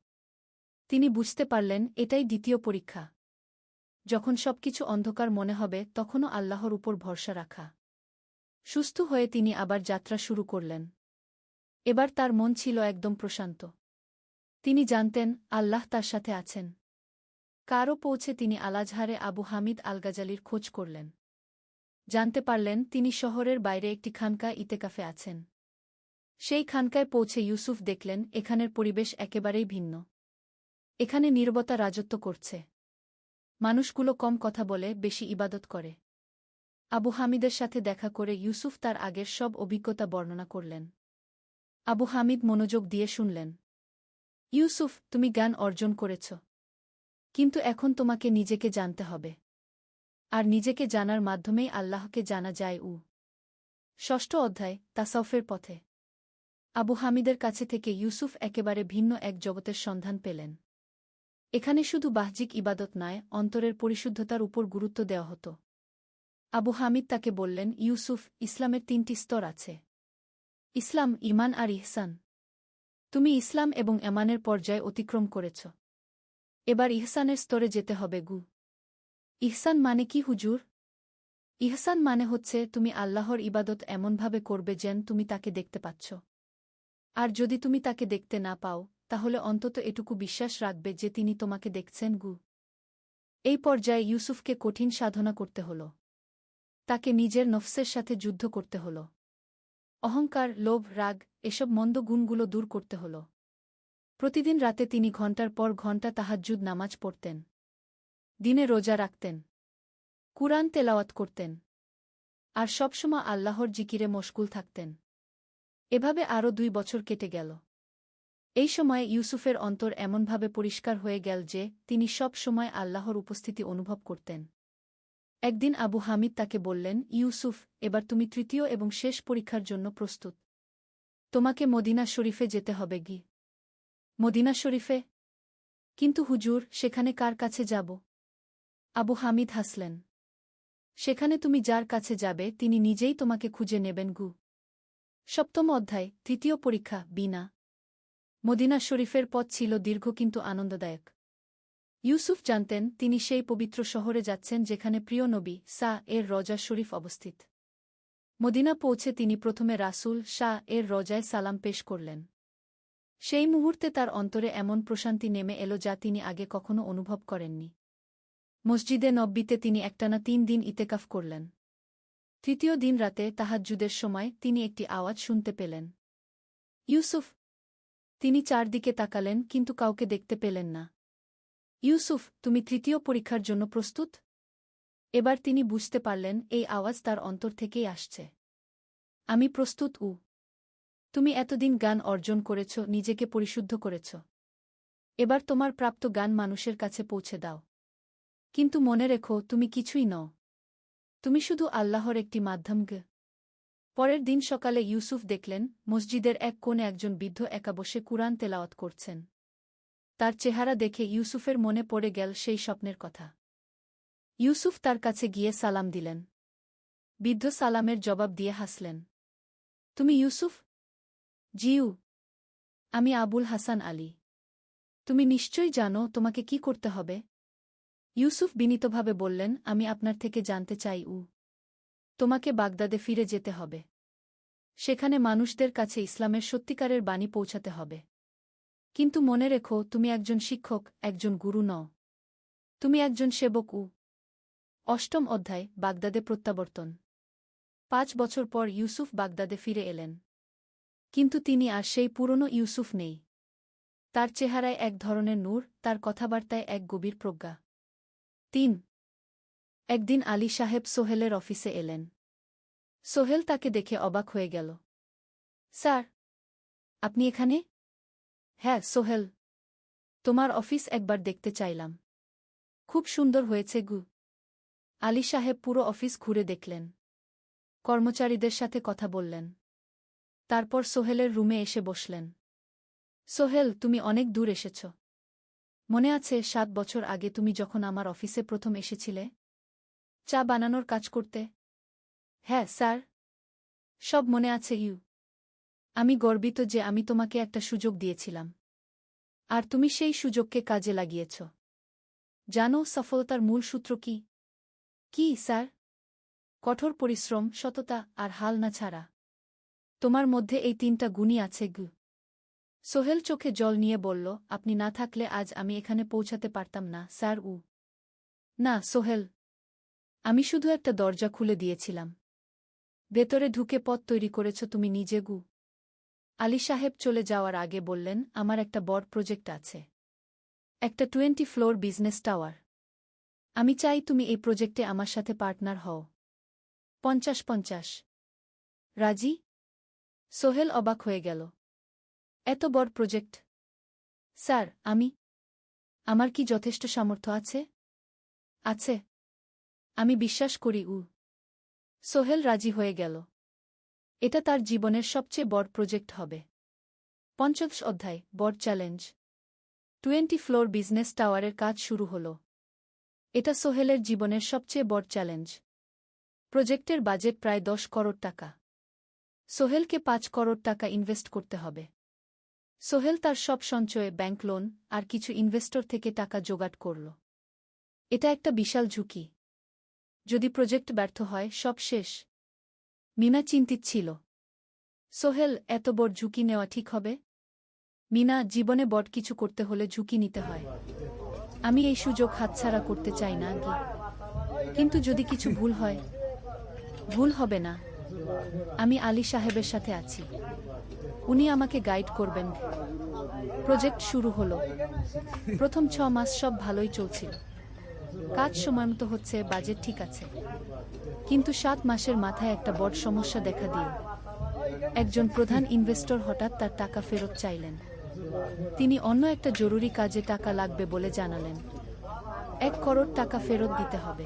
তিনি বুঝতে পারলেন এটাই দ্বিতীয় পরীক্ষা। যখন সবকিছু অন্ধকার মনে হবে তখনও আল্লাহর উপর ভরসা রাখা। সুস্থ হয়ে তিনি আবার যাত্রা শুরু করলেন। এবার তার মন ছিল একদম প্রশান্ত। তিনি জানতেন আল্লাহ তার সাথে আছেন। কারও পৌঁছে তিনি আল-আজহারে আবু হামিদ আল গাজালির খোঁজ করলেন। জানতে পারলেন তিনি শহরের বাইরে একটি খানকা ইতেকাফে আছেন। সেই খানকায় পৌঁছে ইউসুফ দেখলেন এখানের পরিবেশ একেবারেই ভিন্ন। এখানে নীরবতা রাজত্ব করছে। মানুষগুলো কম কথা বলে, বেশি ইবাদত করে। আবু হামিদের সাথে দেখা করে ইউসুফ তার আগের সব অভিজ্ঞতা বর্ণনা করলেন। আবু হামিদ মনোযোগ দিয়ে শুনলেন। ইউসুফ, তুমি জ্ঞান অর্জন করেছ। কিন্তু এখন তোমাকে নিজেকে জানতে হবে। আর নিজেকে জানার মাধ্যমেই আল্লাহকে জানা যায়। ষষ্ঠ অধ্যায়, তাসাউফের পথে। আবু হামিদের কাছে থেকে ইউসুফ একেবারে ভিন্ন এক জগতের সন্ধান পেলেন। এখানে শুধু বাহ্যিক ইবাদত নয়, অন্তরের পরিশুদ্ধতার উপর গুরুত্ব দেওয়া হতো। আবু হামিদ তাকে বললেন, ইউসুফ, ইসলামের ৩টি স্তর আছে। ইসলাম, ঈমান আর ইহসান। তুমি ইসলাম এবং এমানের পর্যায় অতিক্রম করেছ। এবার ইহসানের স্তরে যেতে হবে গু। ইহসান মানে কি হুজুর? ইহসান মানে হচ্ছে তুমি আল্লাহর ইবাদত এমনভাবে করবে যেন তুমি তাকে দেখতে পাচ্ছ। আর যদি তুমি তাকে দেখতে না পাও, তাহলে অন্তত এটুকু বিশ্বাস রাখবে যে তিনি তোমাকে দেখছেন গু। এই পর্যায়ে ইউসুফকে কঠিন সাধনা করতে হল। তাকে নিজের নফসের সাথে যুদ্ধ করতে হল। অহংকার, লোভ, রাগ, এসব মন্দ গুণগুলো দূর করতে হল। প্রতিদিন রাতে তিনি ঘণ্টার পর ঘণ্টা তাহাজ্জুদ নামাজ পড়তেন। দিনে রোজা রাখতেন। কুরআন তেলাওয়াত করতেন। আর সবসময় আল্লাহর জিকিরে মশগুল থাকতেন। এভাবে আরও ২ বছর কেটে গেল। এই সময়ে ইউসুফের অন্তর এমনভাবে পরিষ্কার হয়ে গেল যে তিনি সব সময় আল্লাহর উপস্থিতি অনুভব করতেন। একদিন আবু হামিদ তাকে বললেন, ইউসুফ, এবার তুমি তৃতীয় এবং শেষ পরীক্ষার জন্য প্রস্তুত। তোমাকে মদিনা শরীফে যেতে হবে গি। মদিনা শরীফে? কিন্তু হুজুর, সেখানে কার কাছে যাব? আবু হামিদ হাসলেন। সেখানে তুমি যার কাছে যাবে তিনি নিজেই তোমাকে খুঁজে নেবেন গু। সপ্তম অধ্যায়, তৃতীয় পরীক্ষা, বিনা। মদিনা শরীফের পথ ছিল দীর্ঘ কিন্তু আনন্দদায়ক। ইউসুফ জানতেন তিনি সেই পবিত্র শহরে যাচ্ছেন যেখানে প্রিয় নবী এর রওজা শরীফ অবস্থিত। মদিনা পৌঁছে তিনি প্রথমে রাসূল এর রওজায় সালাম পেশ করলেন। সেই মুহূর্তে তার অন্তরে এমন প্রশান্তি নেমে এলো যা তিনি আগে কখনো অনুভব করেননি। মসজিদে নববীতে তিনি একটানা ৩ দিন ইতেকাফ করলেন। তৃতীয় দিন রাতে তাহাজ্জুদের সময় তিনি একটি আওয়াজ শুনতে পেলেন। ইউসুফ! তিনি চারদিকে তাকালেন কিন্তু কাউকে দেখতে পেলেন না। ইউসুফ, তুমি তৃতীয় পরীক্ষার জন্য প্রস্তুত? এবার তিনি বুঝতে পারলেন এই আওয়াজ তার অন্তর থেকেই আসছে। আমি প্রস্তুত। তুমি এতদিন জ্ঞান অর্জন করেছ, নিজেকে পরিশুদ্ধ করেছ। এবার তোমার প্রাপ্ত জ্ঞান মানুষের কাছে পৌঁছে দাও। কিন্তু মনে রেখো, তুমি কিছুই নও। তুমি শুধু আল্লাহর একটি মাধ্যম। পরের দিন সকালে ইউসুফ দেখলেন মসজিদের এক কোণে একজন বৃদ্ধ একা বসে কুরআন তেলাওয়াত করছেন। তার চেহারা দেখে ইউসুফের মনে পড়ে গেল সেই স্বপ্নের কথা। ইউসুফ তার কাছে গিয়ে সালাম দিলেন। বৃদ্ধ সালামের জবাব দিয়ে হাসলেন। তুমি ইউসুফ? জিউ, আমি আবুল হাসান আলী। তুমি নিশ্চয়ই জানো তোমাকে কি করতে হবে? ইউসুফ বিনীতভাবে বললেন, আমি আপনার থেকে জানতে চাই। তোমাকে বাগদাদে ফিরে যেতে হবে। সেখানে মানুষদের কাছে ইসলামের সত্যিকারের বাণী পৌঁছাতে হবে। কিন্তু মনে রেখো, তুমি একজন শিক্ষক, একজন গুরু নও। তুমি একজন সেবক। অষ্টম অধ্যায়, বাগদাদে প্রত্যাবর্তন। 5 বছর পর ইউসুফ বাগদাদে ফিরে এলেন। কিন্তু তিনি আর সেই পুরনো ইউসুফ নেই। তার চেহারায় এক ধরনের নূর, তার কথাবার্তায় এক গভীর প্রজ্ঞা। 3 একদিন আলী সাহেব সোহেলের অফিসে এলেন। সোহেল তাকে দেখে অবাক হয়ে গেল। স্যার, আপনি এখানে? হ্যাঁ সোহেল, তোমার অফিস একবার দেখতে চাইলাম। খুব সুন্দর হয়েছে। আলী সাহেব পুরো অফিস ঘুরে দেখলেন। কর্মচারীদের সাথে কথা বললেন। তারপর সোহেলের রুমে এসে বসলেন। সোহেল, তুমি অনেক দূর এসেছ। মনে আছে 7 বছর আগে তুমি যখন আমার অফিসে প্রথম এসেছিলে চা বানানোর কাজ করতে? হ্যাঁ স্যার, সব মনে আছে। আমি গর্বিত যে আমি তোমাকে একটা সুযোগ দিয়েছিলাম, আর তুমি সেই সুযোগকে কাজে লাগিয়েছ। জানো সফলতার মূল সূত্র কি? কি স্যার? কঠোর পরিশ্রম, সততা আর হাল না ছাড়া। তোমার মধ্যে এই 3টা গুণই আছে। সোহেল চোখে জল নিয়ে বলল, আপনি না থাকলে আজ আমি এখানে পৌঁছাতে পারতাম না স্যার। না সোহেল, আমি শুধু একটা দরজা খুলে দিয়েছিলাম। ভেতরে ঢুকে পথ তৈরি করেছ তুমি নিজে। আলী সাহেব চলে যাওয়ার আগে বললেন, আমার একটা বড় প্রজেক্ট আছে। একটা 20 ফ্লোর বিজনেস টাওয়ার। আমি চাই তুমি এই প্রজেক্টে আমার সাথে পার্টনার হও। 50-50 রাজি? সোহেল অবাক হয়ে গেল। এত বড় প্রজেক্ট? স্যার, আমার কি যথেষ্ট সামর্থ্য আছে? আছে, আমি বিশ্বাস করি। সোহেল রাজি হয়ে গেল। এটা তার জীবনের সবচেয়ে বড় প্রজেক্ট হবে। 50 অধ্যায়, বড় চ্যালেঞ্জ। 20 ফ্লোর বিজনেস টাওয়ারের কাজ শুরু হল। এটা সোহেলের জীবনের সবচেয়ে বড় চ্যালেঞ্জ। প্রজেক্টের বাজেট প্রায় 10 করোড় টাকা। সোহেলকে 5 করোড় টাকা ইনভেস্ট করতে হবে। সোহেল তার সব সঞ্চয়ে, ব্যাংক লোন আর কিছু ইনভেস্টর থেকে টাকা জোগাড় করল। এটা একটা বিশাল ঝুঁকি। যদি প্রজেক্ট ব্যর্থ হয়, সব শেষ। মিনা চিন্তিত ছিল। সোহেল, এত বড় ঝুঁকি নেওয়া ঠিক হবে? মিনা, জীবনে বড় কিছু করতে হলে ঝুঁকি নিতে হয়। আমি এই সুযোগ হাতছাড়া করতে চাই না। কিন্তু যদি কিছু ভুল হয়? ভুল হবে না। আমি আলী সাহেবের সাথে আছি। উনি আমাকে গাইড করবেন। প্রজেক্ট শুরু হলো। প্রথম 6 মাস সব ভালোই চলছিল। কাজ সময়মতো হচ্ছে, বাজেট ঠিক আছে। কিন্তু 7 মাসের মাথায় একটা বড় সমস্যা দেখা দিল। একজন প্রধান ইনভেস্টর হঠাৎ তার টাকা ফেরত চাইলেন। তিনি অন্য একটা জরুরি কাজে টাকা লাগবে বলে জানালেন। 1 করোড় টাকা ফেরত দিতে হবে।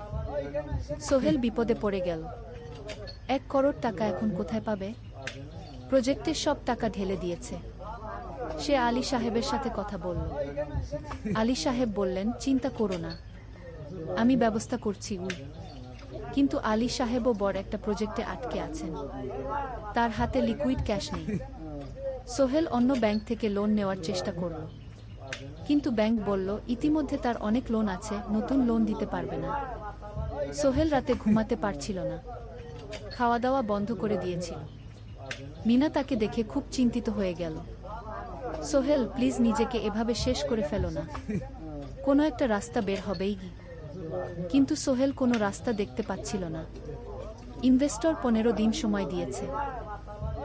সোহেল বিপদে পড়ে গেল। 1 করোড় টাকা এখন কোথায় পাবে? প্রজেক্টের সব টাকা ঢেলে দিয়েছে। সে আলী সাহেবের সাথে কথা বলল। আলী সাহেব বললেন, চিন্তা করো না, আমি ব্যবস্থা করছি। কিন্তু আলী সাহেবও বড় একটা প্রজেক্টে আটকে আছেন। তার হাতে লিকুইড ক্যাশ নেই। সোহেল অন্য ব্যাংক থেকে লোন নেওয়ার চেষ্টা করল। কিন্তু ব্যাংক বলল, ইতিমধ্যে তার অনেক লোন আছে, নতুন লোন দিতে পারবে না। সোহেল রাতে ঘুমাতে পারছিল না। খাওয়া দাওয়া বন্ধ করে দিয়েছিল। মিনা তাকে দেখে খুব চিন্তিত হয়ে গেল। সোহেল, প্লিজ নিজেকে এভাবে শেষ করে ফেলো না। কোনো একটা রাস্তা বের হবেই। কিন্তু সোহেল কোনো রাস্তা দেখতে পাচ্ছিল না। ইনভেস্টর 15 দিন সময় দিয়েছে।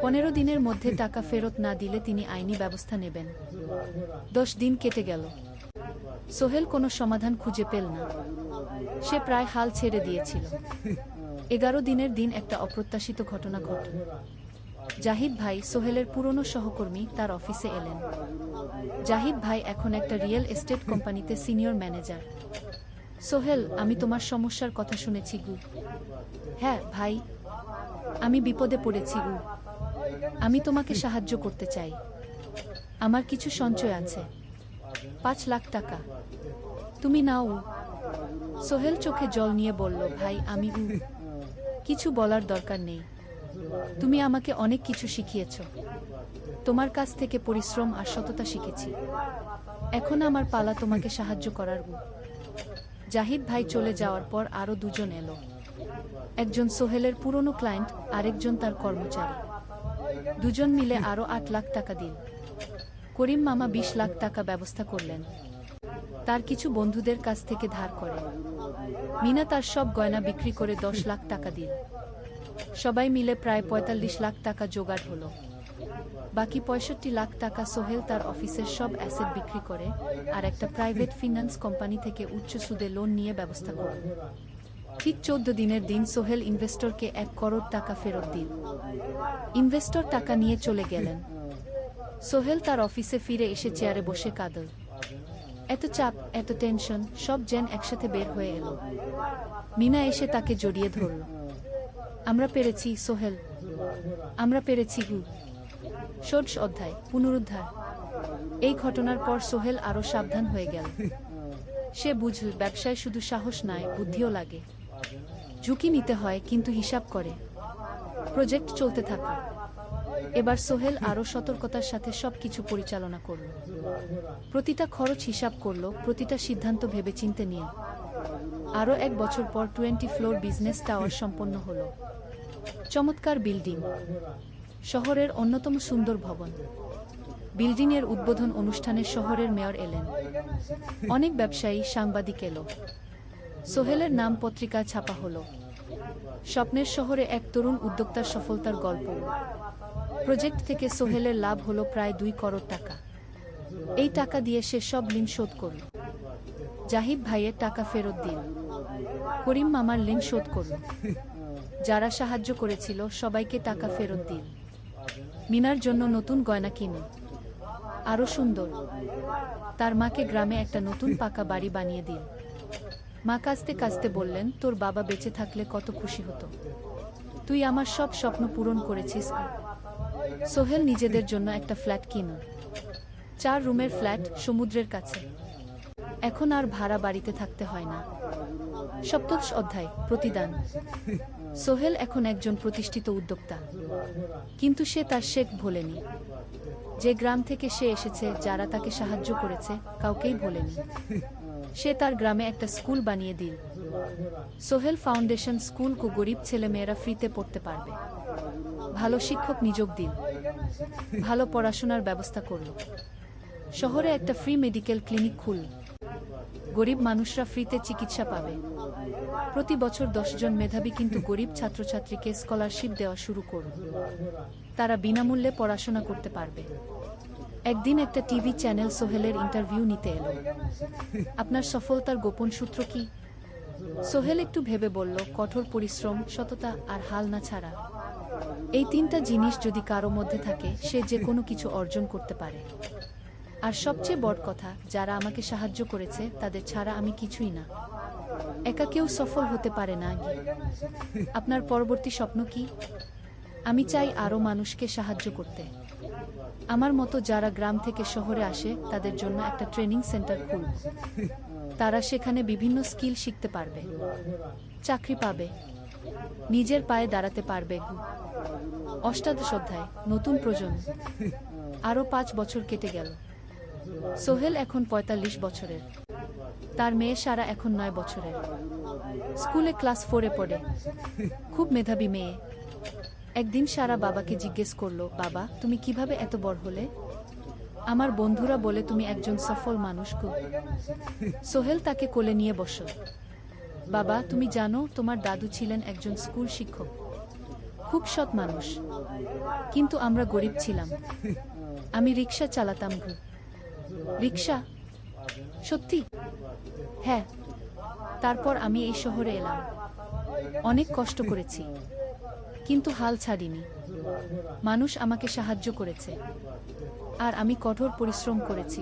15 দিনের মধ্যে টাকা ফেরত না দিলে তিনি আইনি ব্যবস্থা নেবেন। 10 দিন কেটে গেল। সোহেল কোনো সমাধান খুঁজে পেল না। সে প্রায় হাল ছেড়ে দিয়েছিল। 11 দিনের দিন একটা অপ্রত্যাশিত ঘটনা ঘটল। জাহিদ ভাই সোহেলের পুরনো সহকর্মী তার অফিসে এলেন। জাহিদ ভাই এখন একটা রিয়েল এস্টেট কোম্পানিতে সিনিয়র ম্যানেজার। সোহেল, আমি তোমার সমস্যার কথা শুনেছি গু। হ্যাঁ ভাই, আমি বিপদে পড়েছি গু। আমি তোমাকে সাহায্য করতে চাই। আমার কিছু সঞ্চয় আছে, 5 লাখ টাকা। তুমি নাও। সোহেল চোখে জল নিয়ে বলল, ভাই আমি কিছু বলার দরকার নেই। তুমি আমাকে অনেক কিছু শিখিয়েছ। তোমার কাছ থেকে পরিশ্রম আর সততা শিখেছি। এখন আমার পালা তোমাকে সাহায্য করার। জাহিদ ভাই চলে যাওয়ার পর আরও দুজন এলো। একজন সোহেলের পুরনো ক্লায়েন্ট, আরেকজন তার কর্মচারী। দুজন মিলে আরও 8 লাখ টাকা দিল। করিম মামা 20 লাখ টাকা ব্যবস্থা করলেন। তার কিছু বন্ধুদের কাছ থেকে ধার করে। মিনা তার সব গয়না বিক্রি করে 10 লাখ টাকা দিল। সবাই মিলে প্রায় 45 লাখ টাকা জোগাড় হলো। বাকি 65 লাখ টাকা সোহেল তার অফিসের সব অ্যাসেট বিক্রি করে আর একটা প্রাইভেট ফিন্যান্স কোম্পানি থেকে উচ্চ সুদে লোন নিয়ে ব্যবস্থা করল। ঠিক 14 দিনের দিন সোহেল ইনভেস্টরকে 1 করোড় টাকা ফেরত দিল। ইনভেস্টর টাকা নিয়ে চলে গেলেন। সোহেল তার অফিসে ফিরে এসে চেয়ারে বসে কাঁদল। এত চাপ, এত টেনশন, সব যেন একসাথে বের হয়ে এলো। মিনা এসে তাকে জড়িয়ে ধরল। আমরা পেরেছি সোহেল, আমরা পেরেছি গু। ষোড়শ অধ্যায়, পুনরুদ্ধার। এই ঘটনার পর সোহেল আরও সাবধান হয়ে গেল। সে বুঝল ব্যবসায় শুধু সাহস নয়, বুদ্ধিও লাগে। ঝুঁকি নিতে হয়, কিন্তু হিসাব করে। প্রজেক্ট চলতে থাকে। এবার সোহেল আরও সতর্কতার সাথে সবকিছু পরিচালনা করল। প্রতিটা খরচ হিসাব করল, প্রতিটা সিদ্ধান্ত ভেবেচিন্তে নিয়ে। আরও 1 বছর পর 20 ফ্লোর বিজনেস টাওয়ার সম্পন্ন হল। চমৎকার বিল্ডিং, শহরের অন্যতম সুন্দর ভবন। বিল্ডিংয়ের উদ্বোধন অনুষ্ঠানে শহরের মেয়র এলেন। অনেক ব্যবসায়ী, সাংবাদিক এলো। সোহেলের নাম পত্রিকায় ছাপা হলো। স্বপ্নের শহরে এক তরুণ উদ্যোক্তার সফলতার গল্প। প্রজেক্ট থেকে সোহেলের লাভ হলো প্রায় 2 করোড় টাকা। এই টাকা দিয়ে সে সব ঋণ শোধ করল। জাহিদ ভাইয়ের টাকা ফেরত দিল। করিম মামার ঋণ শোধ করল। যারা সাহায্য করেছিল সবাইকে টাকা ফেরত দিল। মিনার জন্য নতুন গয়না কিনুন, আরও সুন্দর। তার মাকে গ্রামে একটা নতুন পাকা বাড়ি বানিয়ে দিল। মা কাঁদতে কাঁদতে বললেন, তোর বাবা বেঁচে থাকলে কত খুশি হতো। তুই আমার সব স্বপ্ন পূরণ করেছিস। সোহেল নিজেদের জন্য একটা ফ্ল্যাট কিনুন, 4 রুমের ফ্ল্যাট, সমুদ্রের কাছে। এখন আর ভাড়া বাড়িতে থাকতে হয় না। সপ্তদশ অধ্যায়, প্রতিদান। সোহেল এখন একজন প্রতিষ্ঠিত উদ্যোক্তা, কিন্তু সে তার শেখ ভোলেনি। যে গ্রাম থেকে সে এসেছে, যারা তাকে সাহায্য করেছে, কাউকেই ভোলেনি। সে তার গ্রামে একটা স্কুল বানিয়ে দিল। সোহেল ফাউন্ডেশন স্কুল কো গরিব ছেলেমেয়েরা ফ্রিতে পড়তে পারবে। ভালো শিক্ষক নিযোগ দিল। ভালো পড়াশোনার ব্যবস্থা করল। শহরে একটা ফ্রি মেডিকেল ক্লিনিক খুলল। গরিব মানুষরা ফ্রিতে চিকিৎসা পাবে। প্রতি বছর 10 জন মেধাবী কিন্তু গরিব ছাত্রছাত্রীকে স্কলারশিপ দেওয়া শুরু করল। তারা বিনামূল্যে পড়াশোনা করতে পারবে। একদিন একটা টিভি চ্যানেল সোহেলের ইন্টারভিউ নিতে এলো। আপনার সফলতার গোপন সূত্র কি? সোহেল একটু ভেবে বলল, কঠোর পরিশ্রম, সততা আর হাল না ছাড়া। এই 3টা জিনিস যদি কারো মধ্যে থাকে, সে যে কোনো কিছু অর্জন করতে পারে। আর সবচেয়ে বড় কথা, যারা আমাকে সাহায্য করেছে তাদের ছাড়া আমি কিছুই না। একা কেউ সফল হতে পারে না। আপনার পরবর্তী স্বপ্ন কি? আমি চাই আরও মানুষকে সাহায্য করতে। আমার মতো যারা গ্রাম থেকে শহরে আসে, তাদের জন্য একটা ট্রেনিং সেন্টার খুলব। তারা সেখানে বিভিন্ন স্কিল শিখতে পারবে, চাকরি পাবে, নিজের পায়ে দাঁড়াতে পারবে। অষ্টাদশ অধ্যায়, নতুন প্রজন্ম। আরও 5 বছর কেটে গেল। সোহেল এখন 45 বছরের। তার মেয়ে সারা এখন 9 বছরের। স্কুলে ক্লাস 4-এ পড়ে। খুব মেধাবী মেয়ে। একদিন সারা বাবাকে জিজ্ঞেস করলো, বাবা, তুমি কিভাবে এত বড় হলে? আমার বন্ধুরা বলে তুমি একজন সফল মানুষ গো। সোহেল তাকে কোলে নিয়ে বসল। বাবা, তুমি জানো, তোমার দাদু ছিলেন একজন স্কুল শিক্ষক, খুব সৎ মানুষ। কিন্তু আমরা গরিব ছিলাম। আমি রিক্সা চালাতাম গো। রিক্সা? সত্যি? হ্যাঁ। তারপর আমি এই শহরে এলাম। অনেক কষ্ট করেছি, কিন্তু হাল ছাড়িনি। মানুষ আমাকে সাহায্য করেছে, আর আমি কঠোর পরিশ্রম করেছি।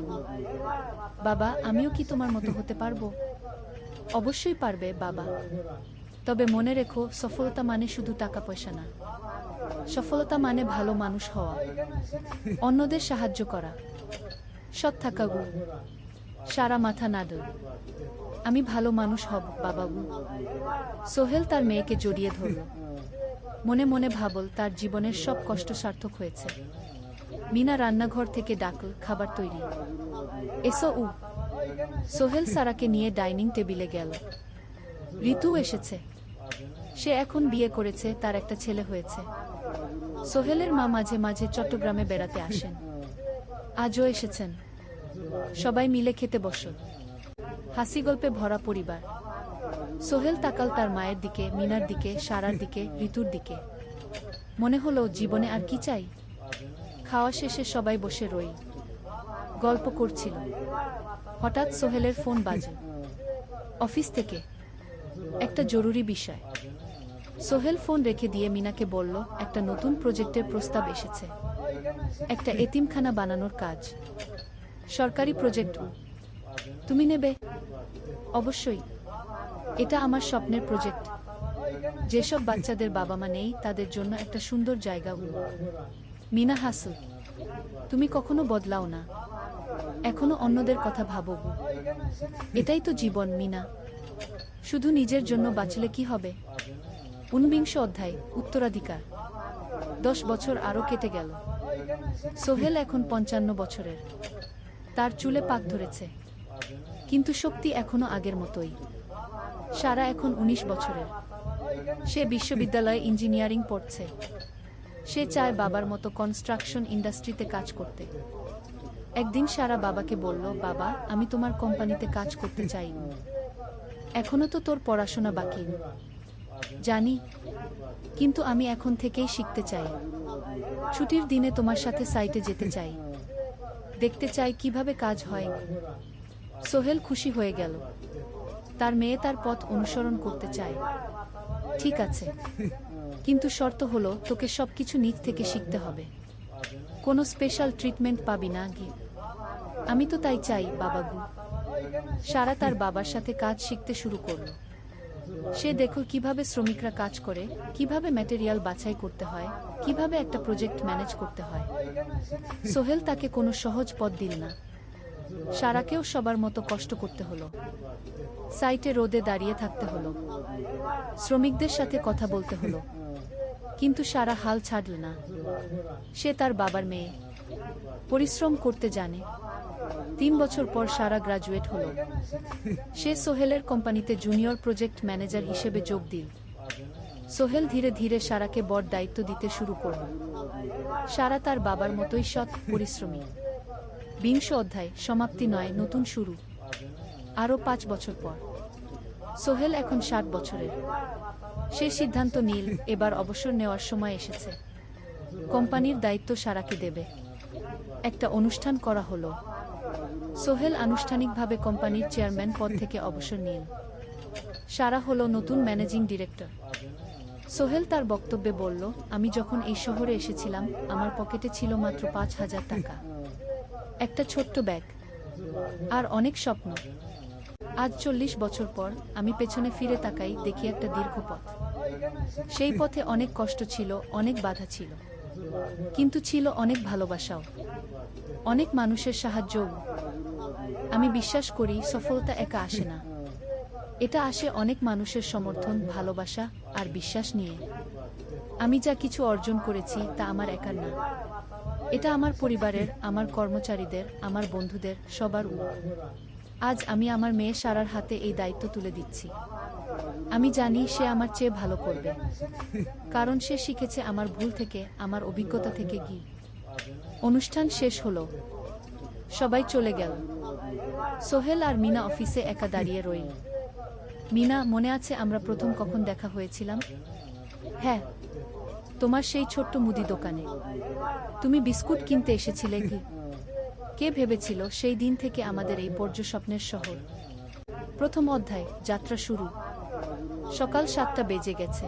বাবা, আমিও কি তোমার মতো হতে পারবো? অবশ্যই পারবে বাবা। তবে মনে রেখো, সফলতা মানে শুধু টাকা পয়সা না। সফলতা মানে ভালো মানুষ হওয়া, অন্যদের সাহায্য করা, সৎ থাকা গু। সারা মাথা নাড়ল। আমি ভালো মানুষ হব বাবাবু। সোহেল তার মেয়েকে জড়িয়ে ধরল। মনে মনে ভাবল তার জীবনের সব কষ্ট সার্থক হয়েছে। মিনা রান্নাঘর থেকে ডাকল, খাবার তৈরি। এসো উ। সোহেল সারাকে নিয়ে ডাইনিং টেবিলে গেল। ঋতু এসেছে। সে এখন বিয়ে করেছে, তার একটা ছেলে হয়েছে। সোহেলের মা মাঝে মাঝে চট্টগ্রামে বেড়াতে আসেন। আজও এসেছেন। সবাই মিলে খেতে বসল। হাসি গল্পে ভরা পরিবার। সোহেল তাকাল তার মায়ের দিকে, মিনার দিকে, সারার দিকে, ঋতুর দিকে। মনে হলো জীবনে আর কি চাই। খাওয়া শেষে সবাই বসে রইল, গল্প করছিল। হঠাৎ সোহেলের ফোন বাজে। অফিস থেকে একটা জরুরি বিষয়। সোহেল ফোন রেখে দিয়ে মিনাকে বলল, একটা নতুন প্রজেক্টের প্রস্তাব এসেছে। একটা এতিমখানা বানানোর কাজ। সরকারি প্রজেক্ট। তুমি নেবে? অবশ্যই। এটা আমার স্বপ্নের প্রজেক্ট। যেসব বাচ্চাদের বাবা মা নেই, তাদের জন্য একটা সুন্দর জায়গা। মিনা হাসল। তুমি কখনো বদলাও না, এখনো অন্যদের কথা ভাবো। এটাই তো জীবন মিনা। শুধু নিজের জন্য বাঁচলে কি হবে? 49 অধ্যায়, উত্তরাধিকার। 10 বছর আরও কেটে গেল। সোহেল এখন 55 বছরের। তার চুলে পাক ধরেছে, কিন্তু শক্তি এখনো আগের মতোই। সারা এখন 19 বছরের। সে বিশ্ববিদ্যালয়ে ইঞ্জিনিয়ারিং পড়ছে। সে চায় বাবার মতো কনস্ট্রাকশন ইন্ডাস্ট্রিতে কাজ করতে। একদিন সারা বাবাকে বলল, বাবা, আমি তোমার কোম্পানিতে কাজ করতে চাই। এখনো তো তোর পড়াশোনা বাকি। জানি, কিন্তু আমি এখন থেকেই শিখতে চাই। ছুটির দিনে তোমার সাথে সাইটে যেতে চাই, দেখতে চাই কিভাবে কাজ হয়। সোহেল খুশি হয়ে গেল। তার মেয়ে তার পথ অনুসরণ করতে চায়। ঠিক আছে, কিন্তু শর্ত হলো তোকে সবকিছু নিজ থেকে শিখতে হবে। কোনো স্পেশাল ট্রিটমেন্ট পাবি না গি। আমি তো তাই চাই বাবাগু। সারা তার বাবার সাথে কাজ শিখতে শুরু করল। সে দেখল কিভাবে শ্রমিকরা কাজ করে, কিভাবে ম্যাটেরিয়াল বাছাই করতে হয়, কিভাবে একটা প্রজেক্ট ম্যানেজ করতে হয়। সোহেল তাকে কোনো সহজ পথ দিল না। সারাকেও সবার মতো কষ্ট করতে হলো। সাইটে রোদে দাঁড়িয়ে থাকতে হলো, শ্রমিকদের সাথে কথা বলতে হলো, কিন্তু সারা হাল ছাড়ল না। সে তার বাবার মেয়ে, পরিশ্রম করতে জানে। 3 বছর পর সারা গ্রাজুয়েট হলো। সে সোহেলের কোম্পানিতে জুনিয়র প্রজেক্ট ম্যানেজার হিসেবে যোগ দিল। সোহেল ধীরে ধীরে সারাকে বড় দায়িত্ব দিতে শুরু করল। সারা তার বাবার মতোই সৎ, পরিশ্রমী। 20 অধ্যায়, সমাপ্তি নয়, নতুন শুরু। আরও 5 বছর পর সোহেল এখন 60 বছরের। সে সিদ্ধান্ত নিল, এবার অবসর নেওয়ার সময় এসেছে। কোম্পানির দায়িত্ব সারাকে দেবে। একটা অনুষ্ঠান করা হলো। সোহেল আনুষ্ঠানিকভাবে কোম্পানির চেয়ারম্যান পদ থেকে অবসর নিল। সারা হলো নতুন ম্যানেজিং ডিরেক্টর। সোহেল তার বক্তব্যে বলল, আমি যখন এই শহরে এসেছিলাম, আমার পকেটে ছিল মাত্র 5,000 টাকা, একটা ছোট্ট ব্যাগ, আর অনেক স্বপ্ন। আজ 40 বছর পর আমি পেছনে ফিরে তাকাই, দেখি একটা দীর্ঘ পথ। সেই পথে অনেক কষ্ট ছিল, অনেক বাধা ছিল, কিন্তু ছিল অনেক ভালোবাসাও, অনেক মানুষের সাহায্যও। আমি বিশ্বাস করি, সফলতা একা আসে না। এটা আসে অনেক মানুষের সমর্থন, ভালোবাসা আর বিশ্বাস নিয়ে। আমি যা কিছু অর্জন করেছি তা আমার একার না। এটা আমার পরিবারের, আমার কর্মচারীদের, আমার বন্ধুদের, সবার। আজ আমি আমার মেয়ে সারার হাতে এই দায়িত্ব তুলে দিচ্ছি। আমি জানি সে আমার চেয়ে ভালো করবে, কারণ সে শিখেছে আমার ভুল থেকে, আমার অভিজ্ঞতা থেকে। গি অনুষ্ঠান শেষ হলো, সবাই চলে গেল। সোহেল আর মিনা অফিসে একা দাঁড়িয়ে রইল। মিনা, মনে আছে আমরা প্রথম কখন দেখা হয়েছিলাম? হ্যাঁ, তোমার সেই ছোট্ট মুদি দোকানে। তুমি বিস্কুট কিনতে এসেছিলে। কি কে ভেবেছিল সেই দিন থেকে আমাদের এই পর্যস্বপ্নের শহর। প্রথম অধ্যায়, যাত্রা শুরু। সকাল 7টা বেজে গেছে।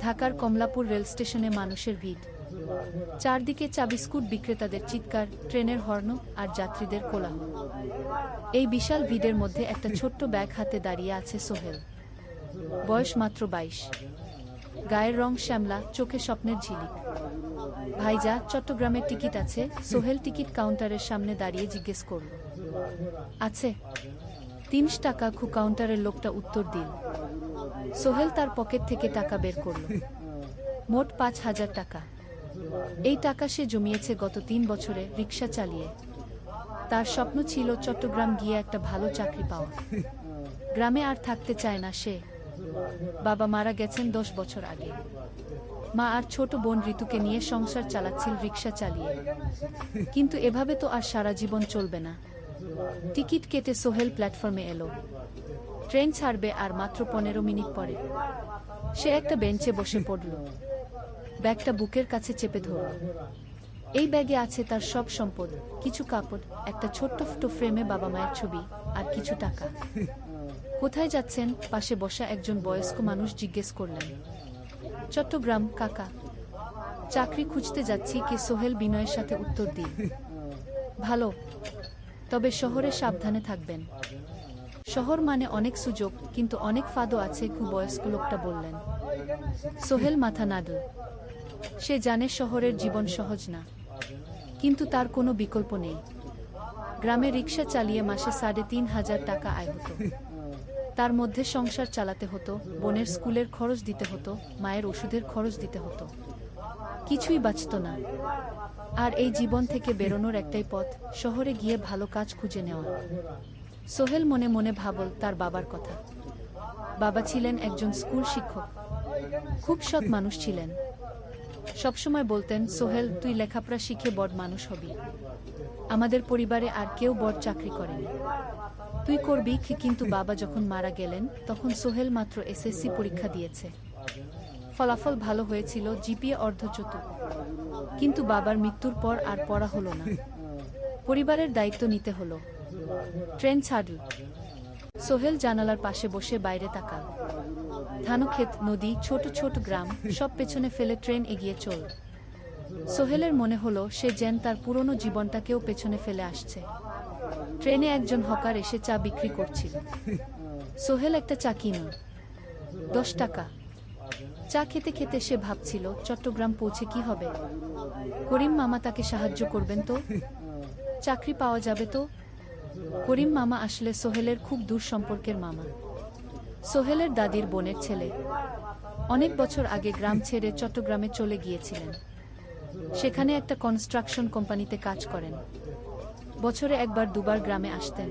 ঢাকার কমলাপুর রেল স্টেশনে মানুষের ভিড়। চারদিকে চা বিস্কুট বিক্রেতাদের চিৎকার, ট্রেনের হর্ন আর যাত্রীদের কোলাহল। এই বিশাল ভিড়ের মধ্যে একটা ছোট্ট ব্যাগ হাতে দাঁড়িয়ে আছে সোহেল। বয়স মাত্র 22। গায়ের রং শ্যামলা, চোখে স্বপ্নের ঝিলিক। ভাইজা, চট্টগ্রামের টিকিট আছে? সোহেল টিকিট কাউন্টারের সামনে দাঁড়িয়ে জিজ্ঞেস করল। আছে। ৩০ টাকা। কাউন্টারের লোকটা উত্তর দিল। সোহেল তার পকেট থেকে টাকা বের করল। মোট ৫,০০০ টাকা। এই টাকা সে জমিয়েছে গত ৩ বছরে রিকশা চালিয়ে। তার স্বপ্ন ছিল চট্টগ্রাম গিয়ে একটা ভালো চাকরি পাওয়া। গ্রামে আর থাকতে চায় না সে। বাবা মারা গেছেন ১০ বছর আগে। মা আর ছোট বোন ঋতুকে নিয়ে সংসার চালাচ্ছিল রিকশা চালিয়ে। কিন্তু এভাবে তো আর সারা জীবন চলবে না। টিকিট কেটে সোহেল প্ল্যাটফর্মে এলো। ট্রেন ছাড়বে আর মাত্র ১৫ মিনিট পরে। সে একটা বেঞ্চে বসে পড়ল। ব্যাগটা বুকের কাছে চেপে ধরল। এই ব্যাগে আছে তার সব সম্পদ, কিছু কাপড়, একটা ছোট্ট ফটো ফ্রেমে বাবা মায়ের ছবি, আর কিছু টাকা। কোথায় যাচ্ছেন? পাশে বসা একজন বয়স্ক মানুষ জিজ্ঞেস করলেন। চট্টগ্রাম কাকা। চাকরি খুঁজতে যাচ্ছি। কে? সোহেল বিনয়ের সাথে উত্তর দিল। ভালো, তবে শহরে সাবধানে থাকবেন। শহর মানে অনেক সুযোগ, কিন্তু অনেক ফাঁদও আছে। বয়স্ক লোকটা বললেন। সোহেল মাথা নাড়ল। সে জানে শহরের জীবন সহজ না, কিন্তু তার কোনো বিকল্প নেই। গ্রামে রিকশা চালিয়ে মাসে ৩,৫০০ টাকা আয় হতো। তার মধ্যে সংসার চালাতে হতো, বোনের স্কুলের খরচ দিতে হতো, মায়ের ওষুধের খরচ দিতে হতো। কিছুই বাঁচত না। আর এই জীবন থেকে বেরোনোর একটাই পথ, শহরে গিয়ে ভালো কাজ খুঁজে নেওয়া। সোহেল মনে মনে ভাবল তার বাবার কথা। বাবা ছিলেন একজন স্কুল শিক্ষক। খুব সৎ মানুষ ছিলেন। সবসময় বলতেন, সোহেল, তুই লেখাপড়া শিখে বড় মানুষ হবি। আমাদের পরিবারে আর কেউ বড় চাকরি করেনি, তুই করবি। কিন্তু বাবা যখন মারা গেলেন তখন সোহেল মাত্র এসএসসি পরীক্ষা দিয়েছে। ফলাফল ভালো হয়েছিল, জিপিএ অর্ধচতুর। কিন্তু বাবার মৃত্যুর পর আর পড়া হলো না। পরিবারের দায়িত্ব নিতে হলো। ট্রেন ছাড়ল। সোহেল জানালার পাশে বসে বাইরে তাকাল। ধানক্ষেত, নদী, ছোট ছোট গ্রাম, সব পেছনে ফেলে ট্রেন এগিয়ে চল। সোহেলের মনে হলো সে যেন তার পুরনো জীবনটাকেও পেছনে ফেলে আসছে। ট্রেনে একজন হকার এসে চা বিক্রি করছিল। সোহেল একটা চা কিনল। ১০ টাকা। চা খেতে খেতে সে ভাবছিল, চট্টগ্রাম পৌঁছে কি হবে। করিম মামা তাকে সাহায্য করবেন তো? চাকরি পাওয়া যাবে তো? করিম মামা আসলে সোহেলের খুব দূর সম্পর্কের মামা। সোহেলের দাদির বোনের ছেলে। অনেক বছর আগে গ্রাম ছেড়ে চট্টগ্রামে চলে গিয়েছিলেন। সেখানে একটা কনস্ট্রাকশন কোম্পানিতে কাজ করেন। বছরে একবার দুবার গ্রামে আসতেন।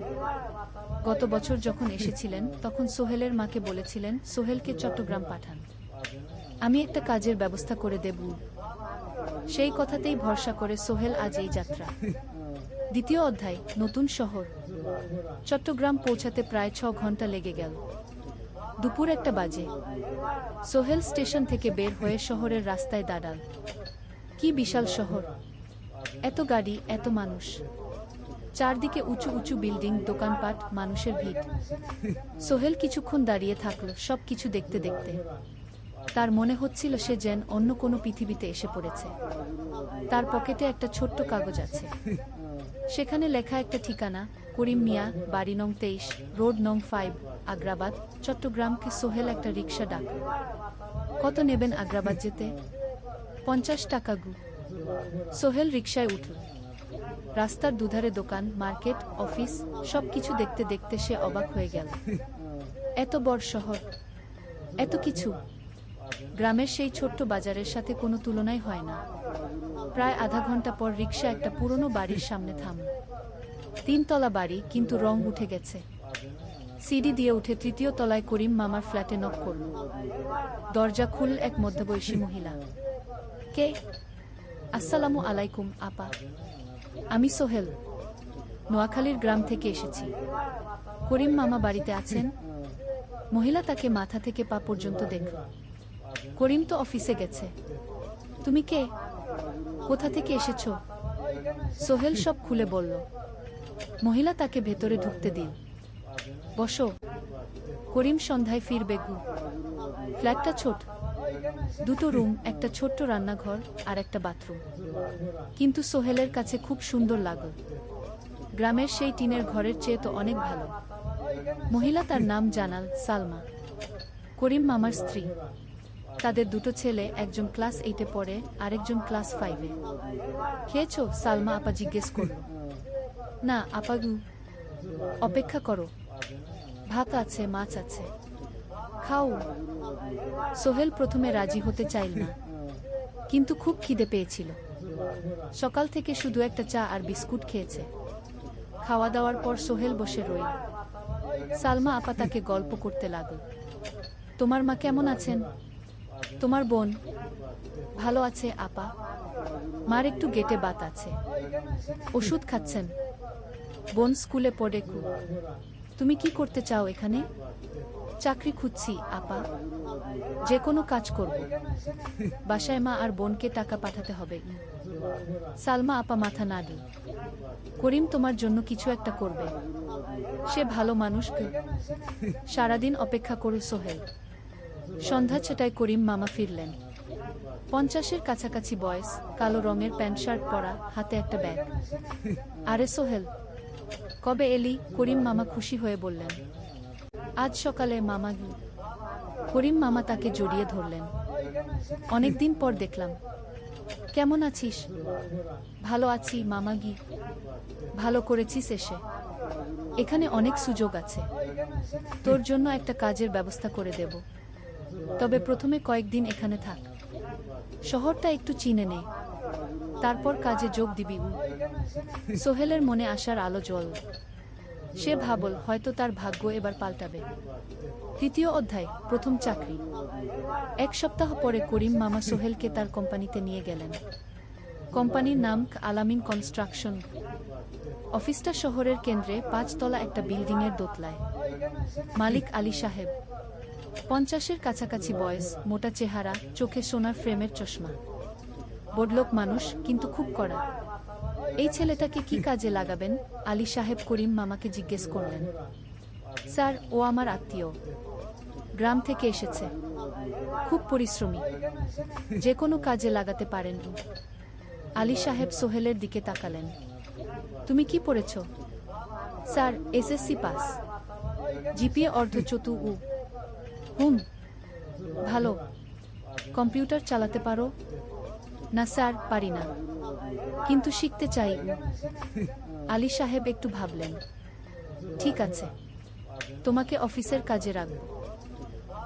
গত বছর যখন এসেছিলেন তখন সোহেলের মাকে বলেছিলেন, সোহেলকে চট্টগ্রাম পাঠান, আমি একটা কাজের ব্যবস্থা করে দেব। সেই কথাতেই ভরসা করে সোহেল আজ এই যাত্রা। দ্বিতীয় অধ্যায়, নতুন শহর। চট্টগ্রাম পৌঁছাতে প্রায় ৬ ঘন্টা লেগে গেল। দুপুর ১টা বাজে। সোহেল স্টেশন থেকে বের হয়ে শহরের রাস্তায় দাঁড়াল। কি বিশাল শহর! এত গাড়ি, এত মানুষ। চারদিকে উঁচু উঁচু বিল্ডিং, দোকানপাট, মানুষের ভিড়। সোহেল কিছুক্ষণ দাঁড়িয়ে থাকল, সব কিছু দেখতে দেখতে। তার মনে হচ্ছিল সে যেন অন্য কোনো পৃথিবীতে এসে পড়েছে। তার পকেটে একটা ছোট্ট কাগজ আছে। সেখানে লেখা একটা ঠিকানা, করিম মিয়া, বাড়ি নং ২৩, রোড নং ৫, আগ্রাবাদ, চট্টগ্রামকে। সোহেল একটা রিকশা ডাকল। কত নেবেন আগ্রাবাদ যেতে? ৫০ টাকা। সোহেল রিকশায় উঠল। রাস্তার দুধারে দোকান, মার্কেট, অফিস, সবকিছু দেখতে দেখতে সে অবাক হয়ে গেল। এত বড় শহর, এত কিছু। গ্রামের সেই ছোট্ট বাজারের সাথে কোনো তুলনাই হয় না। প্রায় আধা ঘন্টা পর রিকশা একটা পুরনো বাড়ির সামনে থামল। ৩ তলা বাড়ি, কিন্তু রং উঠে গেছে। সিঁড়ি দিয়ে উঠে ৩য় তলায় করিম মামার ফ্ল্যাটে নক করল। দরজা খুলল এক মধ্যবয়সী মহিলা। কে? আসসালামু আলাইকুম আপা, আমি সোহেল, নোয়াখালীর গ্রাম থেকে এসেছি। করিম মামা বাড়িতে আছেন? মহিলা তাকে মাথা থেকে পা পর্যন্ত দেখল। করিম তো অফিসে গেছে। তুমি কে? কোথা থেকে এসেছো? সোহেল সব খুলে বলল। মহিলা তাকে ভেতরে ঢুকতে দিল। বসো। করিম সন্ধ্যায় ফিরবে গু। ফ্ল্যাটটা ছোট, দুটো রুম, একটা ছোট্ট রান্নাঘর আর একটা বাথরুম। কিন্তু সোহেলের কাছে খুব সুন্দর লাগল। গ্রামের সেই টিনের ঘরের চেয়ে তো অনেক ভালো। মহিলা, তার নাম জানাল সালমা, করিম মামার স্ত্রী। তাদের দুটো ছেলে, একজন ক্লাস 8-এ পড়ে, আরেকজন ক্লাস 5-এ। খেয়েছো? সালমা আপা জিজ্ঞেস করল। না আপা গু। অপেক্ষা করো, ভাত আছে, মাছ আছে, খাও। সোহেল প্রথমে রাজি হতে চাইল না, কিন্তু খুব খিদে পেয়েছিল। সকাল থেকে শুধু একটা চা আর বিস্কুট খেয়েছে। খাওয়া দাওয়ার পর সোহেল বসে রইল। সালমা আপা তাকে গল্প করতে লাগল। তোমার মা কেমন আছেন? তোমার বোন? ভালো আছে আপা, মার একটু গেটে বাত আছে, ওষুধ খাচ্ছেন। বোন স্কুলে পড়ে কু। তুমি কি করতে চাও এখানে? চাকরি খুঁজছি আপা, যে কোনো কাজ করব। বাসায় মা আর বোনকে টাকা পাঠাতে হবে। সালমা আপা মাথা নাড়ল। করিম তোমার জন্য কিছু একটা করবে, সে ভালো মানুষ। সারাদিন অপেক্ষা করু সোহেল। সন্ধ্যা 6টায় করিম মামা ফিরলেন। 50-এর কাছাকাছি বয়স, কালো রঙের প্যান্ট শার্ট পরা, হাতে একটা ব্যাগ। আরে সোহেল, কবে এলি? করিম মামা খুশি হয়ে বললেন। আজ সকালে মামা গি। করিম মামা তাকে জড়িয়ে ধরলেন। অনেকদিন পর দেখলাম। কেমন আছিস? ভালো আছি মামা গি। ভালো করেছিস এসে, এখানে অনেক সুযোগ আছে। তোর জন্য একটা কাজের ব্যবস্থা করে দেব, তবে প্রথমে কয়েকদিন এখানে থাক, শহরটা একটু চিনে নে, তারপর কাজে যোগ দিবি। সোহেলের মনে আসার আলো জ্বল। সে ভাবল হয়তো তার ভাগ্য এবার পাল্টাবে। 3য় অধ্যায়, প্রথম চাকরি। 1 সপ্তাহ পরে করিম মামা সোহেলকে তার কোম্পানিতে নিয়ে গেলেন। কোম্পানির নাম আলামিন কনস্ট্রাকশন। অফিসটা শহরের কেন্দ্রে, 5 তলা একটা বিল্ডিংয়ের দোতলায়। মালিক আলী সাহেব, 50-এর কাছাকাছি বয়স, মোটা চেহারা, চোখে সোনার ফ্রেমের চশমা। বড়লোক মানুষ, কিন্তু খুব কড়া। এই ছেলেটাকে কি কাজে লাগাবেন? আলী সাহেব করিম মামাকে জিজ্ঞেস করলেন। স্যার, ও আমার আত্মীয়, গ্রাম থেকে এসেছে, খুব পরিশ্রমী, যে কোনো কাজে লাগাতে পারেন। আলী সাহেব সোহেলের দিকে তাকালেন। তুমি কি পড়েছ? স্যার, এসএসসি পাস, জিপিএ অর্ধচতু। হুম, ভালো। কম্পিউটার চালাতে পারো? না স্যার, পারি না, কিন্তু শিখতে চাই। আলী সাহেব একটু ভাবলেন। ঠিক আছে, তোমাকে অফিসের কাজে রাখব,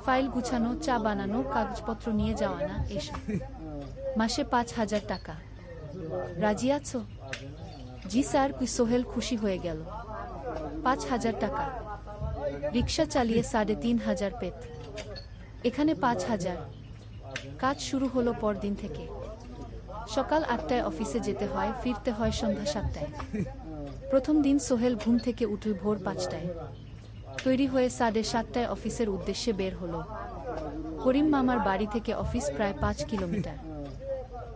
ফাইল গুছানো, চা বানানো, কাগজপত্র নিয়ে যাওয়া, না এসব। মাসে 5,000 টাকা। রাজি আছো? জি স্যার। সোহেল খুশি হয়ে গেল। 5,000 টাকা? রিক্সা চালিয়ে 3,500 পেত, এখানে 5,000। কাজ শুরু হলো পরদিন থেকে। সকাল 8টায় অফিসে যেতে হয়, ফিরতে হয় সন্ধ্যা 7টায়। প্রথম দিন সোহেল ঘুম থেকে উঠল ভোর 5টায়। তৈরি হয়ে 7:30টায় অফিসের উদ্দেশ্যে বের হলো। করিম মামার বাড়ি থেকে অফিস প্রায় 5 কিলোমিটার।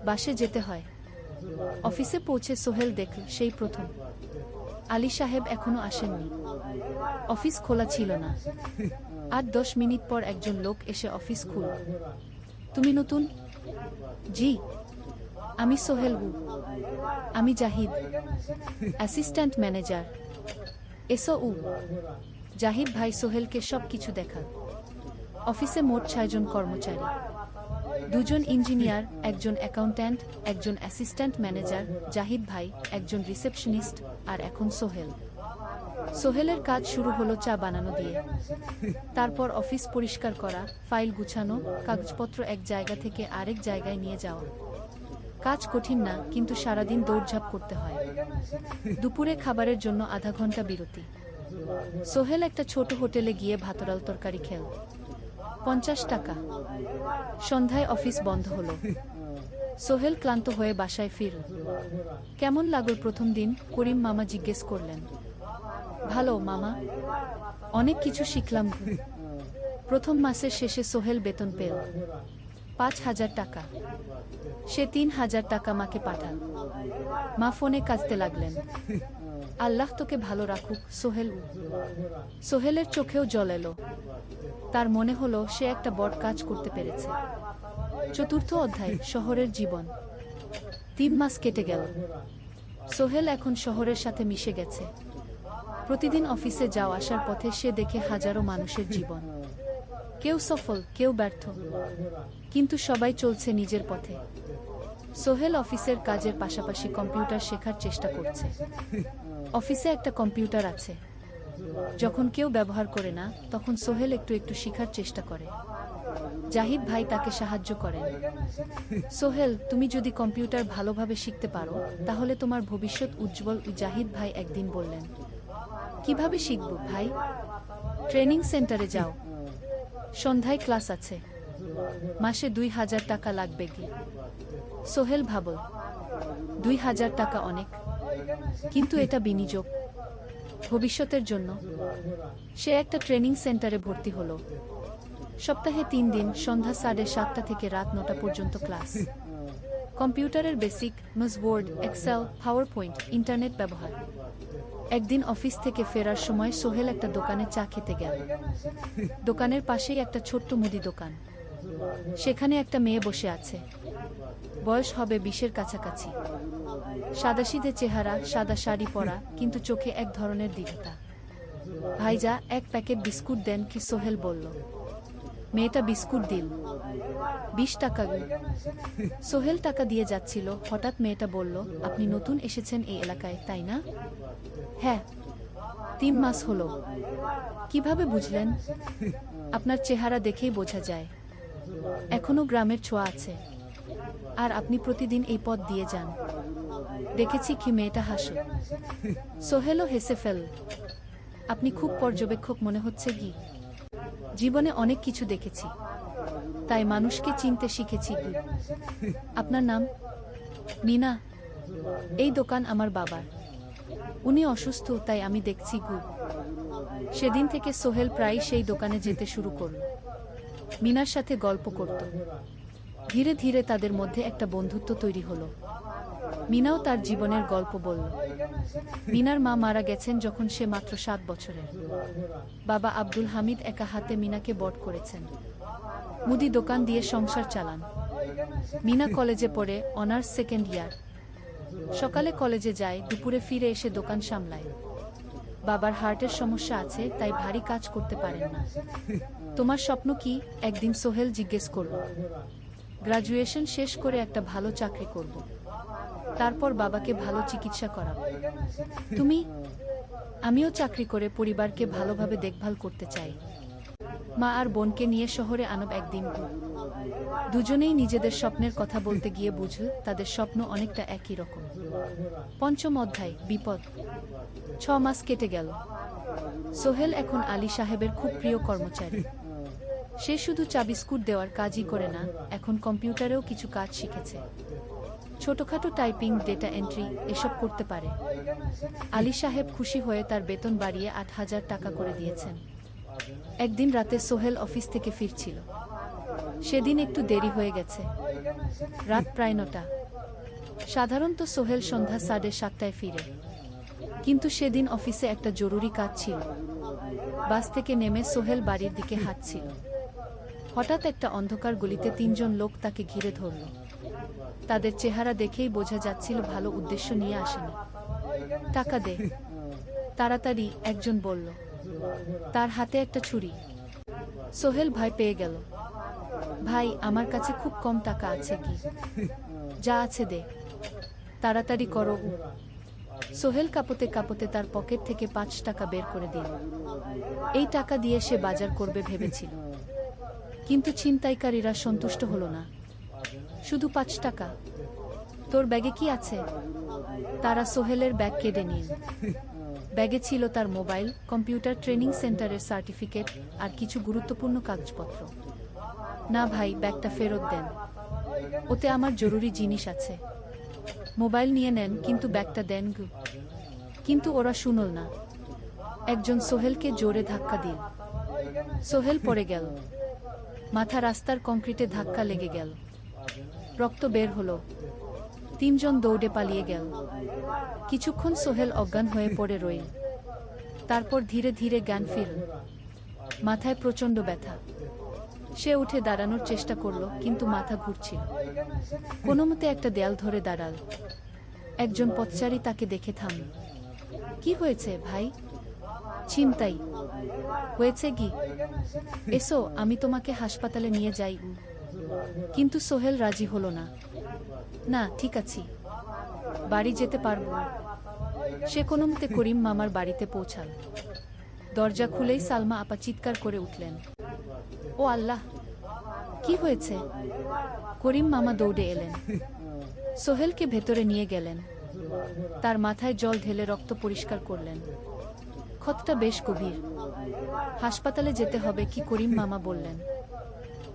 বাসে যেতে হয়। অফিসে পৌঁছে সোহেল দেখল সেই প্রথম আলী সাহেব এখনো আসেননি। অফিস খোলা ছিল না। 8-10 মিনিট পর একজন লোক এসে অফিস খুলল। তুমি নতুন? জি, আমি সোহেল। আমি জাহিদ, অ্যাসিস্ট্যান্ট ম্যানেজার। এসো। জাহিদ ভাই সোহেলকে সব কিছু দেখাল। অফিসে মোট 6 জন কর্মচারী, 2 জন ইঞ্জিনিয়ার, একজন অ্যাকাউন্ট্যান্ট, একজন অ্যাসিস্ট্যান্ট ম্যানেজার, জাহিদ ভাই, একজন রিসেপশনিস্ট, আর এখন সোহেল। সোহেলের কাজ শুরু হলো চা বানানো দিয়ে। তারপর অফিস পরিষ্কার করা, ফাইল গুছানো, কাগজপত্র এক জায়গা থেকে আরেক জায়গায় নিয়ে যাওয়া। কাজ কঠিন না, কিন্তু সারাদিন দৌড়ঝাঁপ করতে হয়। দুপুরে খাবারের জন্য আধা ঘন্টা বিরতি। সোহেল একটা ছোট হোটেলে গিয়ে ভাতরাল তরকারি খেল। 50 টাকা। সন্ধ্যায় অফিস বন্ধ হলো। সোহেল ক্লান্ত হয়ে বাসায় ফিরল। কেমন লাগল প্রথম দিন? করিম মামা জিজ্ঞেস করলেন। ভালো মামা, অনেক কিছু শিখলাম। প্রথম মাসের শেষে সোহেল বেতন পেল 5,000 টাকা। সে 3,000 টাকা মাকে পাঠাল। মা ফোনে কাঁদতে লাগলেন। আল্লাহ তোকে ভালো রাখুক সোহেল। সোহেলের চোখেও জল এলো। তার মনে হলো সে একটা বড় কাজ করতে পেরেছে। চতুর্থ অধ্যায়, শহরের জীবন। 3 মাস কেটে গেল। সোহেল এখন শহরের সাথে মিশে গেছে। প্রতিদিন অফিসে যাওয়া আসার পথে সে দেখে হাজারো মানুষের জীবন। কেউ সফল, কেউ ব্যর্থ, কিন্তু সবাই চলছে নিজের পথে। সোহেল অফিসের কাজের পাশাপাশি কম্পিউটার শেখার চেষ্টা করছে। অফিসে একটা কম্পিউটার আছে। যখন কেউ ব্যবহার করে না, তখন সোহেল একটু একটু শেখার চেষ্টা করে। জাহিদ ভাই তাকে সাহায্য করেন। সোহেল, তুমি যদি কম্পিউটার ভালোভাবে শিখতে পারো, তাহলে তোমার ভবিষ্যৎ উজ্জ্বল। জাহিদ ভাই একদিন বললেন, কিভাবে শিখব ভাই? ট্রেনিং সেন্টারে যাও, সন্ধ্যায় ক্লাস আছে, মাসে 2000 টাকা লাগবে কি? সোহেল ভাবল, 2000 টাকা অনেক, কিন্তু এটা বিনিয়োগ, ভবিষ্যতের জন্য। সে একটা ট্রেনিং সেন্টারে ভর্তি হলো। সপ্তাহে 3 দিন, সন্ধ্যা 7:30 থেকে রাত 9টা পর্যন্ত ক্লাস। কম্পিউটারের basic, MS Word, Excel, PowerPoint, internet ব্যবহার। একদিন অফিস থেকে ফেরার সময় সোহেল একটা দোকানে চা খেতে গেল। দোকানের পাশেই একটা ছোট্ট মুদি দোকান। সেখানে একটা মেয়ে বসে আছে। বয়স হবে 20-এর কাছাকাছি। সাদাসিধে চেহারা, সাদা শাড়ি পরা, কিন্তু চোখে এক ধরনের দৃঢ়তা। ভাইজা, 1 প্যাকেট বিস্কুট দেন কি? সোহেল বলল। মেয়েটা বিস্কুট দিল। 20 টাকা। সোহেল টাকা দিয়ে যাচ্ছিল, হঠাৎ মেয়েটা বলল, আপনি নতুন এসেছেন এই এলাকায়, তাই না? হ্যাঁ। 3 মাস হলো। কিভাবে বুঝলেন? আপনার চেহারা দেখেই বোঝা যায়। এখনো গ্রামের ছোঁয়া আছে। আর আপনি প্রতিদিন এই পথ দিয়ে যান। দেখেছি কি? মেয়েটা হাসল। সোহেলও হেসে ফেল। আপনি খুব পর্যবেক্ষক মনে হচ্ছে কি? জীবনে অনেক কিছু দেখেছি, তাই মানুষকে চিনতে শিখেছি। আপনার নাম? মিনা। এই দোকান আমার বাবার। উনি অসুস্থ, তাই আমি দেখছি। সেদিন থেকে সোহেল প্রায় সেই দোকানে যেতে শুরু করল। মিনার সাথে গল্প করত। ধীরে ধীরে তাদের মধ্যে একটা বন্ধুত্ব তৈরি হলো। মিনাও তার জীবনের গল্প বলল। মিনার মা মারা গেছেন যখন সে মাত্র 7 বছরের। বাবা আব্দুল হামিদ একা হাতে মিনাকে বড় করেছেন। মুদি দোকান দিয়ে সংসার চালান। মিনা কলেজে পড়ে, অনার্স 2nd ইয়ার। সকালে কলেজে যায়, দুপুরে ফিরে এসে দোকান সামলায়। বাবার হার্টের সমস্যা আছে, তাই ভারী কাজ করতে পারেন না। তোমার স্বপ্ন কি? একদিন সোহেল জিজ্ঞেস করল। গ্রাজুয়েশন শেষ করে একটা ভালো চাকরি করব, তারপর বাবাকে ভালো চিকিৎসা করাবো। তুমি? আমিও চাকরি করে পরিবারকে ভালোভাবে দেখভাল করতে চাই। মা আর বোনকে নিয়ে শহরে আনব একদিন। দুজনেই নিজেদের স্বপ্নের কথা বলতে গিয়ে বুঝল তাদের স্বপ্ন অনেকটা একই রকম। 5ম অধ্যায়, বিপদ। 6 মাস কেটে গেল। সোহেল এখন আলী সাহেবের খুব প্রিয় কর্মচারী। সে শুধু চা বিস্কুট দেওয়ার কাজই করে না, এখন কম্পিউটারেও কিছু কাজ শিখেছে। ছোটখাটো টাইপিং, ডেটা এন্ট্রি এসব করতে পারে। আলী সাহেব খুশি হয়ে তার বেতন বাড়িয়ে 8000 টাকা করে দিয়েছেন। একদিন রাতে সোহেল অফিস থেকে ফিরছিল। সেদিন একটু দেরি হয়ে গেছে। রাত প্রায় 9টা। সাধারণত সোহেল সন্ধ্যা 7:30টায় ফিরে, কিন্তু সেদিন অফিসে একটা জরুরি কাজ ছিল। বাস থেকে নেমে সোহেল বাড়ির দিকে হাঁটছিল। হঠাৎ একটা অন্ধকার গলিতে 3 জন লোক তাকে ঘিরে ধরল। তাদের চেহারা দেখেই বোঝা যাচ্ছিল ভালো উদ্দেশ্য নিয়ে আসেনি। টাকা দে তাড়াতাড়ি, একজন বলল। তার হাতে একটা ছুরি। সোহেল ভয় পেয়ে গেল। ভাই, আমার কাছে খুব কম টাকা আছে। কি যা আছে দে, তাড়াতাড়ি করো। সোহেল কাঁপতে কাঁপতে তার পকেট থেকে 5 টাকা বের করে দিল। এই টাকা দিয়ে সে বাজার করবে ভেবেছিল, কিন্তু ছিনতাইকারীরা সন্তুষ্ট হলো না। শুধু 5 টাকা? তোর ব্যাগে কি আছে? তারা সোহেলের ব্যাগ কেড়ে নিল। ব্যাগে ছিল তার মোবাইল, কম্পিউটার, ট্রেনিং সেন্টারের সার্টিফিকেট আর কিছু গুরুত্বপূর্ণ কাগজপত্র। না ভাই, ব্যাগটা ফেরত দেন, ওতে আমার জরুরি জিনিস আছে। মোবাইল নিয়ে নেন, কিন্তু ব্যাগটা দেন। কিন্তু ওরা শুনল না। একজন সোহেলকে জোরে ধাক্কা দিল। সোহেল পড়ে গেল। মাথা রাস্তার কংক্রিটে ধাক্কা লেগে গেল। রক্ত বের হলো। তিনজন দৌড়ে পালিয়ে গেল। কিছুক্ষণ সোহেল অজ্ঞান হয়ে পড়ে রইল। তারপর ধীরে ধীরে জ্ঞান ফিরল। মাথায় প্রচণ্ড ব্যথা। সে উঠে দাঁড়ানোর চেষ্টা করল, কিন্তু মাথা ঘুরছিল। কোনোমতে একটা দেয়াল ধরে দাঁড়াল। একজন পথচারী তাকে দেখে থামল। কি হয়েছে ভাই? ছিনতাই হয়েছে কি? এসো, আমি তোমাকে হাসপাতালে নিয়ে যাই। কিন্তু সোহেল রাজি হলো না। না, ঠিক আছি, বাড়ি যেতে পারবো। সে কোনোমতে করিম মামার বাড়িতে পৌঁছাল। দরজা খুলেই সালমা আপা চিৎকার করে উঠলেন, ও আল্লাহ, কি হয়েছে? করিম মামা দৌড়ে এলেন, সোহেলকে ভেতরে নিয়ে গেলেন। তার মাথায় জল ঢেলে রক্ত পরিষ্কার করলেন। ক্ষতটা বেশ গভীর, হাসপাতালে যেতে হবে কি? করিম মামা বললেন।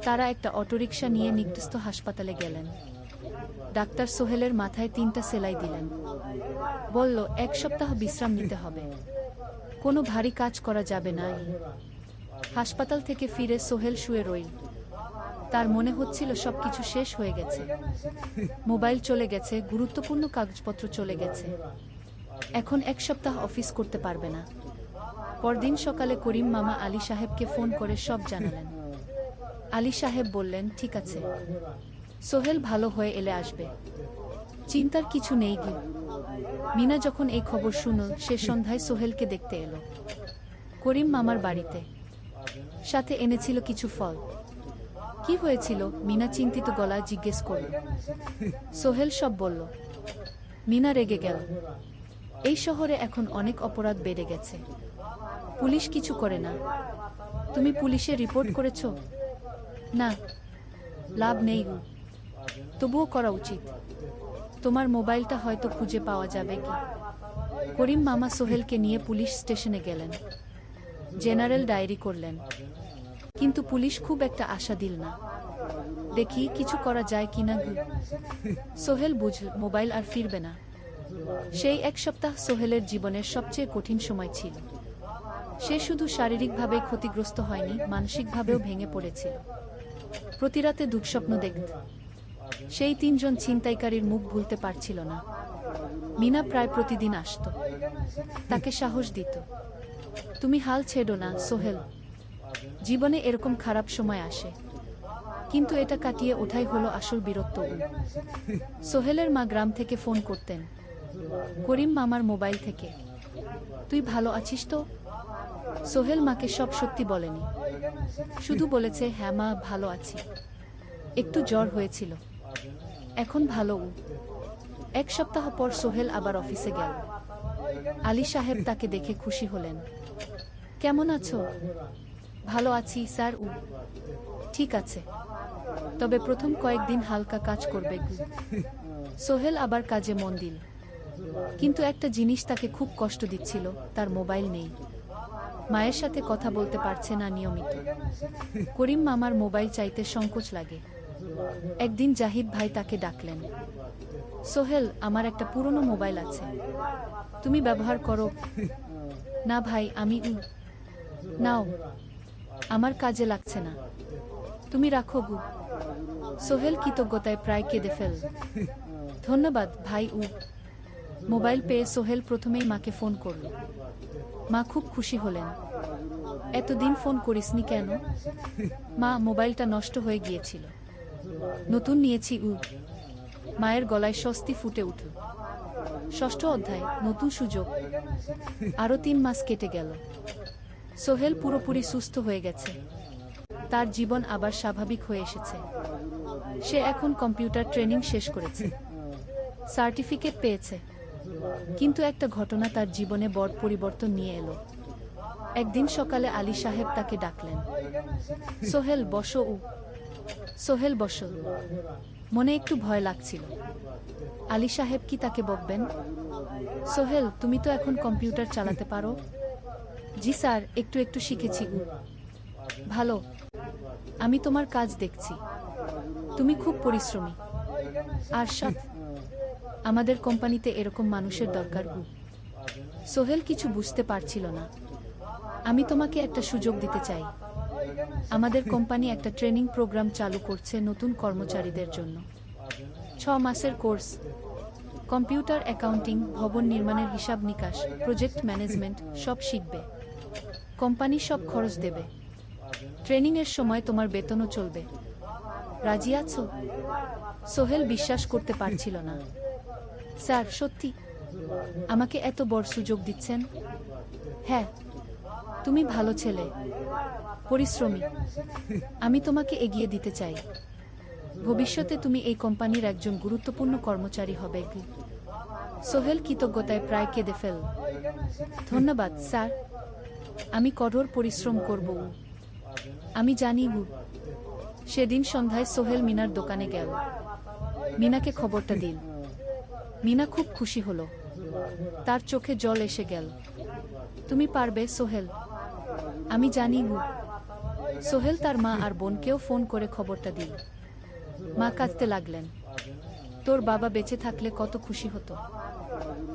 তারা একটা অটোরিকশা নিয়ে নিকটস্থ হাসপাতালে গেলেন। ডাক্তার সোহেলের মাথায় 3টা সেলাই দিলেন। বলল, 1 সপ্তাহ বিশ্রাম নিতে হবে, কোনো ভারী কাজ করা যাবে না। হাসপাতাল থেকে ফিরে সোহেল শুয়ে রইল। তার মনে হচ্ছিল সবকিছু শেষ হয়ে গেছে। মোবাইল চলে গেছে, গুরুত্বপূর্ণ কাগজপত্র চলে গেছে। এখন 1 সপ্তাহ অফিস করতে পারবে না। পরদিন সকালে করিম মামা আলী সাহেবকে ফোন করে সব জানালেন। আলী সাহেব বললেন, ঠিক আছে, সোহেল ভালো হয়ে এলে আসবে, চিন্তার কিছু নেই গি। মিনা যখন এই খবর শুনল, সে সন্ধ্যায় সোহেলকে দেখতে এলো করিম মামার বাড়িতে। সাথে এনেছিল কিছু ফল। কি হয়েছিল? মিনা চিন্তিত গলায় জিজ্ঞেস করল। সোহেল সব বলল। মিনা রেগে গেল। এই শহরে এখন অনেক অপরাধ বেড়ে গেছে, পুলিশ কিছু করে না। তুমি পুলিশে রিপোর্ট করেছ? না, লাভ নেই, তবুও করা উচিত। তোমার মোবাইলটা হয়তো খুঁজে পাওয়া যাবে কি? করিম মামা সোহেলকে নিয়ে পুলিশ স্টেশনে গেলেন। জেনারেল ডায়েরি করলেন, কিন্তু পুলিশ খুব একটা আশা দিল না। দেখি কিছু করা যায় কিনা। সোহেল বুঝল মোবাইল আর ফিরবে না। সেই 1 সপ্তাহ সোহেলের জীবনের সবচেয়ে কঠিন সময় ছিল। সে শুধু শারীরিকভাবে ক্ষতিগ্রস্ত হয়নি, মানসিকভাবেও ভেঙে পড়েছিল। প্রতি রাতে দুঃস্বপ্ন দেখত। সেই 3জন ছিনতাইকারীর মুখ ভুলতে পারছিল না। মিনা প্রায় প্রতিদিন আসত, তাকে সাহস দিত, তুমি হাল ছেড়ো না সোহেল, জীবনে এরকম খারাপ সময় আসে, কিন্তু এটা কাটিয়ে ওঠাই হলো আসল বীরত্ব। সোহেলের মা গ্রাম থেকে ফোন করতেন, করিম মামার মোবাইল থেকে। তুই ভালো আছিস তো? সোহেল মাকে সব সত্যি বলেনি, শুধু বলেছে, হ্যাঁ মা, ভালো আছি, একটু জ্বর হয়েছিল, এখন ভালো। 1 সপ্তাহ পর সোহেল আবার অফিসে গেল। আলী সাহেব তাকে দেখে খুশি হলেন। কেমন আছো? ভালো আছি স্যার। ঠিক আছে, তবে প্রথম কয়েকদিন হালকা কাজ করবে। সোহেল আবার কাজে মন দিল। কিন্তু একটা জিনিস তাকে খুব কষ্ট দিচ্ছিল, তার মোবাইল নেই। মায়ের সাথে কথা বলতে পারছে না নিয়মিত। করিম মামার মোবাইল চাইতে সংকোচ লাগে। একদিন জাহিদ ভাই তাকে ডাকলেন, সোহেল, আমার একটা পুরনো মোবাইল আছে, তুমি ব্যবহার করো? না ভাই, আমি। নাও, আমার কাজে লাগছে না, তুমি রাখো গু। সোহেল কৃতজ্ঞতায় প্রায় কেঁদে ফেল। ধন্যবাদ ভাই। মোবাইল পেয়ে সোহেল প্রথমেই মাকে ফোন করল। মা খুব খুশি হলেন। এতদিন ফোন করিসনি কেন? মা, মোবাইলটা নষ্ট হয়ে গিয়েছিল, নতুন নিয়েছি। মায়ের গলায় স্বস্তি ফুটে উঠল। 6ষ্ঠ অধ্যায়, নতুন সুযোগ। আরও 3 মাস কেটে গেল। সোহেল পুরোপুরি সুস্থ হয়ে গেছে। তার জীবন আবার স্বাভাবিক হয়ে এসেছে। সে এখন কম্পিউটার ট্রেনিং শেষ করেছে, সার্টিফিকেট পেয়েছে। কিন্তু একটা ঘটনা তার জীবনে বড় পরিবর্তন নিয়ে এলো। একদিন সকালে আলী সাহেব তাকে ডাকলেন, সোহেল বসো। সোহেল বসল। মনে একটু ভয় লাগছিল। আলী সাহেব কি তাকে বকবেন? সোহেল, তুমি তো এখন কম্পিউটার চালাতে পারো? জি স্যার, একটু একটু শিখেছি। ভালো, আমি তোমার কাজ দেখছি, তুমি খুব পরিশ্রমী। আর সৎ। আমাদের কোম্পানিতে এরকম মানুষের দরকার। সোহেল কিছু বুঝতে পারছিল না। আমি তোমাকে একটা সুযোগ দিতে চাই। আমাদের কোম্পানি একটা ট্রেনিং প্রোগ্রাম চালু করছে নতুন কর্মচারীদের জন্য। 6 মাসের কোর্স, কম্পিউটার অ্যাকাউন্টিং, ভবন নির্মাণের হিসাব নিকাশ, প্রজেক্ট ম্যানেজমেন্ট সব শিখবে। কোম্পানি সব খরচ দেবে। ট্রেনিংয়ের সময় তোমার বেতনও চলবে। রাজি আছো? সোহেল বিশ্বাস করতে পারছিল না। স্যার, সত্যি আমাকে এত বড় সুযোগ দিচ্ছেন? হ্যাঁ, তুমি ভালো ছেলে, পরিশ্রমী। আমি তোমাকে এগিয়ে দিতে চাই। ভবিষ্যতে তুমি এই কোম্পানির একজন গুরুত্বপূর্ণ কর্মচারী হবে। সোহেল কৃতজ্ঞতায় প্রায় কেঁদে ফেলল। ধন্যবাদ স্যার, আমি কঠোর পরিশ্রম করব। আমি জানি। সেদিন সন্ধ্যায় সোহেল মিনার দোকানে গেল। মিনাকে খবরটা দিল। মিনা খুব খুশি হলো। তার চোখে জল এসে গেল। তুমি পারবে সোহেল, আমি জানি। সোহেল তার মা আর বোনকেও ফোন করে খবরটা দিল। মা কাঁদতে লাগলেন। তোর বাবা বেঁচে থাকলে কত খুশি হতো।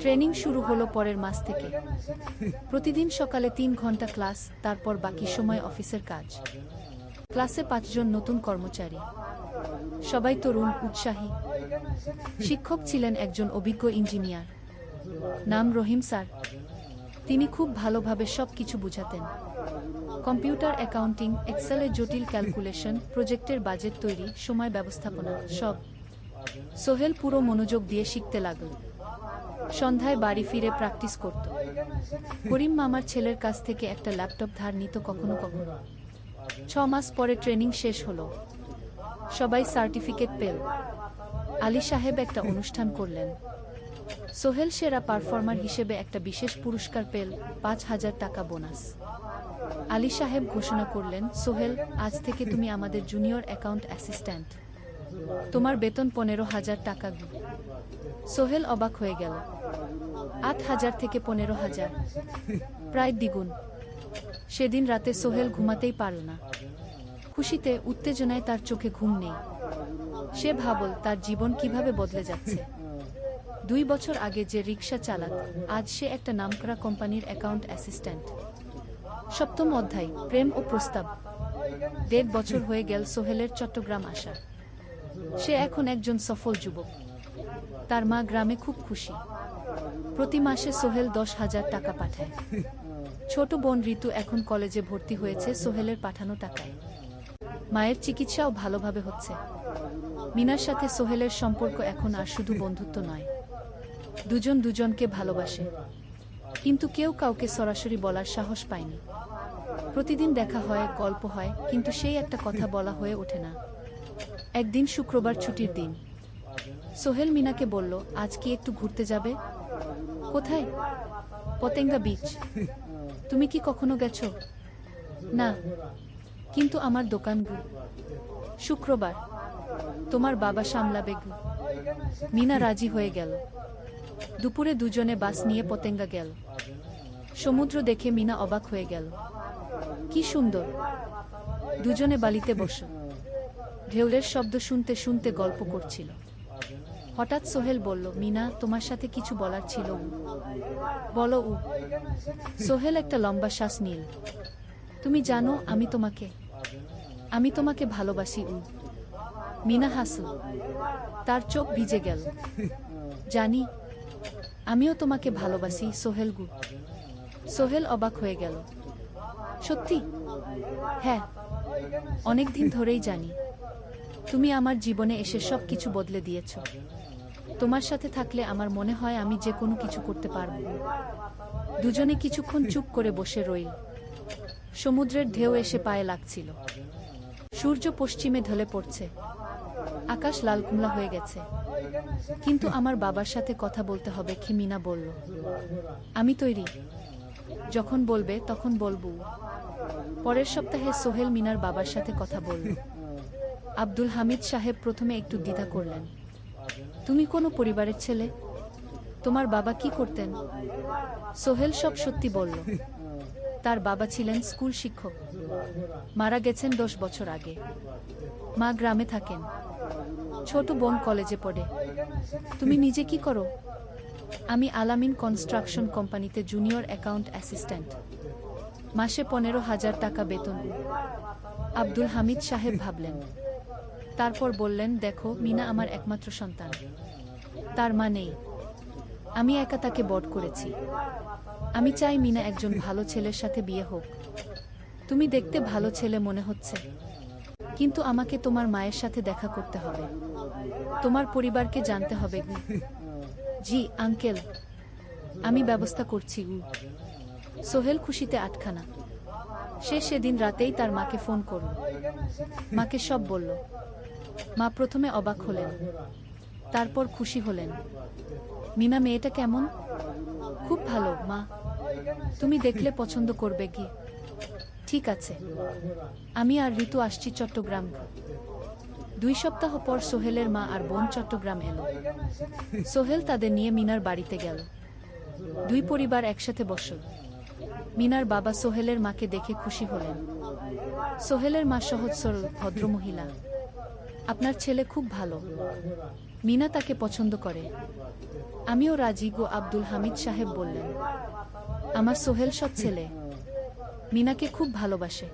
ট্রেনিং শুরু হলো পরের মাস থেকে। প্রতিদিন সকালে 3 ঘন্টা ক্লাস, তারপর বাকি সময় অফিসের কাজ। ক্লাসে 5 জন নতুন কর্মচারী, সবাই তরুণ, উৎসাহী। শিক্ষক ছিলেন একজন অভিজ্ঞ ইঞ্জিনিয়ার, নাম রহিম স্যার। তিনি খুব ভালোভাবে সব কিছু বুঝাতেন। কম্পিউটার অ্যাকাউন্টিং, এক্সেলের জটিল ক্যালকুলেশন, প্রজেক্টের বাজেট তৈরি, সময় ব্যবস্থাপনা সব। সোহেল পুরো মনোযোগ দিয়ে শিখতে লাগল। সন্ধ্যায় বাড়ি ফিরে প্র্যাকটিস করত। করিম মামার ছেলের কাছ থেকে একটা ল্যাপটপ ধার নিত কখনো কখনো। 6 মাস পরে ট্রেনিং শেষ হলো। সবাই সার্টিফিকেট পেল। আলী সাহেব একটা অনুষ্ঠান করলেন। সোহেল সেরা পারফর্মার হিসেবে একটা বিশেষ পুরস্কার পেল, 5,000 টাকা বোনাস। আলী সাহেব ঘোষণা করলেন, সোহেল, আজ থেকে তুমি আমাদের জুনিয়র অ্যাকাউন্ট অ্যাসিস্ট্যান্ট। তোমার বেতন 15,000 টাকা। সোহেল অবাক হয়ে গেল। 8,000 থেকে 15,000, প্রায় দ্বিগুণ। সেদিন রাতে সোহেল ঘুমাতেই পারল না। খুশিতে, উত্তেজনায় তার চোখে ঘুম নেই। সে ভাবল তার জীবন কিভাবে বদলে যাচ্ছে। 2 বছর আগে যে রিক্সা চালাত, আজ সে একটা নামকরা কোম্পানির অ্যাকাউন্ট অ্যাসিস্ট্যান্ট। 7ম অধ্যায়, প্রেম ও প্রস্তাব। 1.5 বছর হয়ে গেল সোহেলের চট্টগ্রাম আসা। সে এখন একজন সফল যুবক। তার মা গ্রামে খুব খুশি। প্রতি মাসে সোহেল 10,000 টাকা পাঠায়। ছোট বোন ঋতু এখন কলেজে ভর্তি হয়েছে সোহেলের পাঠানো টাকায়। মায়ের চিকিৎসাও ভালোভাবে হচ্ছে। মিনার সাথে সোহেলের সম্পর্ক এখন আর শুধু বন্ধুত্ব নয়, দুজন দুজনকে ভালোবাসে। কিন্তু কেউ কাউকে সরাসরি বলার সাহস পায়নি। প্রতিদিন দেখা হয়, গল্প হয়, কিন্তু সেই একটা কথা বলা হয়ে ওঠে না। একদিন শুক্রবার ছুটির দিন। সোহেল মিনাকে বলল, আজ কি একটু ঘুরতে যাবে? কোথায়? পতেঙ্গা বিচ। তুমি কি কখনো গেছো? না, কিন্তু আমার দোকান। শুক্রবার তোমার বাবা সামলাবে। মিনা রাজি হয়ে গেল। দুপুরে দুজনে বাস নিয়ে পতেঙ্গা গেল। সমুদ্র দেখে মিনা অবাক হয়ে গেল। কি সুন্দর! দুজনে বালিতে বসে ঢেউয়ের শব্দ শুনতে শুনতে গল্প করছিল। হঠাৎ সোহেল বলল, মিনা, তোমার সাথে কিছু বলার ছিল। বলো। সোহেল একটা লম্বা শ্বাস নিল। তুমি জানো আমি তোমাকে ভালোবাসি। মিনা হাসল। তার চোখ ভিজে গেল। জানি, আমিও তোমাকে ভালোবাসি সোহেল। সোহেল অবাক হয়ে গেল। সত্যি? হ্যাঁ, অনেকদিন ধরেই জানি। তুমি আমার জীবনে এসে সব কিছু বদলে দিয়েছ। তোমার সাথে থাকলে আমার মনে হয় আমি যে কোনো কিছু করতে পারব। দুজনে কিছুক্ষণ চুপ করে বসে রইল। সমুদ্রের ঢেউ এসে পায়ে লাগছিল। সূর্য পশ্চিমে ঢলে পড়ছে। আকাশ লাল কুমলা হয়ে গেছে। কিন্তু আমার বাবার সাথে কথা বলতে হবে, মিনা বলল। আমি তৈরি। যখন বলবে তখন বলবো। পরের সপ্তাহে সোহেল মিনার বাবার সাথে কথা বলল। আব্দুল হামিদ সাহেব প্রথমে একটু দ্বিধা করলেন। তুমি কোনো পরিবারের ছেলে? তোমার বাবা কি করতেন? সোহেল সব সত্যি বলল। তার বাবা ছিলেন স্কুল শিক্ষক, মারা গেছেন 10 বছর আগে। মা গ্রামে থাকেন। ছোট বোন কলেজে পড়ে। তুমি নিজে কি করো? আমি আলামিন কনস্ট্রাকশন কোম্পানিতে জুনিয়র অ্যাকাউন্ট অ্যাসিস্ট্যান্ট। মাসে 15,000 টাকা বেতন। আব্দুল হামিদ সাহেব ভাবলেন। তারপর বললেন, দেখো মিনা আমার একমাত্র সন্তান। তার মা নেই। আমি একা তাকে বড় করেছি। আমি চাই মিনা একজন ভালো ছেলের সাথে বিয়ে হোক। তুমি দেখতে ভালো ছেলে মনে হচ্ছে, কিন্তু আমাকে তোমার মায়ের সাথে দেখা করতে হবে। তোমার পরিবারকে জানতে হবে। জি আঙ্কেল, আমি ব্যবস্থা করছি। সোহেল খুশিতে আটখানা। সে সেদিন রাতেই তার মাকে ফোন করল, মাকে সব বলল। মা প্রথমে অবাক হলেন, তারপর খুশি হলেন। মিনা মেয়েটা কেমন? খুব ভালো মা, তুমি দেখলে পছন্দ করবে কি? ঠিক আছে, আমি আর ঋতু আসছি চট্টগ্রাম। 2 সপ্তাহ পর সোহেলের মা আর বোন চট্টগ্রাম এলো। সোহেল তাদের নিয়ে মিনার বাড়িতে গেল। 2 পরিবার একসাথে বসল। মিনার বাবা সোহেলের মাকে দেখে খুশি হলেন। সোহেলের মা সহজ সরল ভদ্রমহিলা। আপনার ছেলে খুব ভালো, মিনা তাকে পছন্দ করে। আমিও রাজি গো, আব্দুল হামিদ সাহেব বললেন। আমার সোহেল সৎ ছেলে, মিনাকে খুব ভালোবাসে।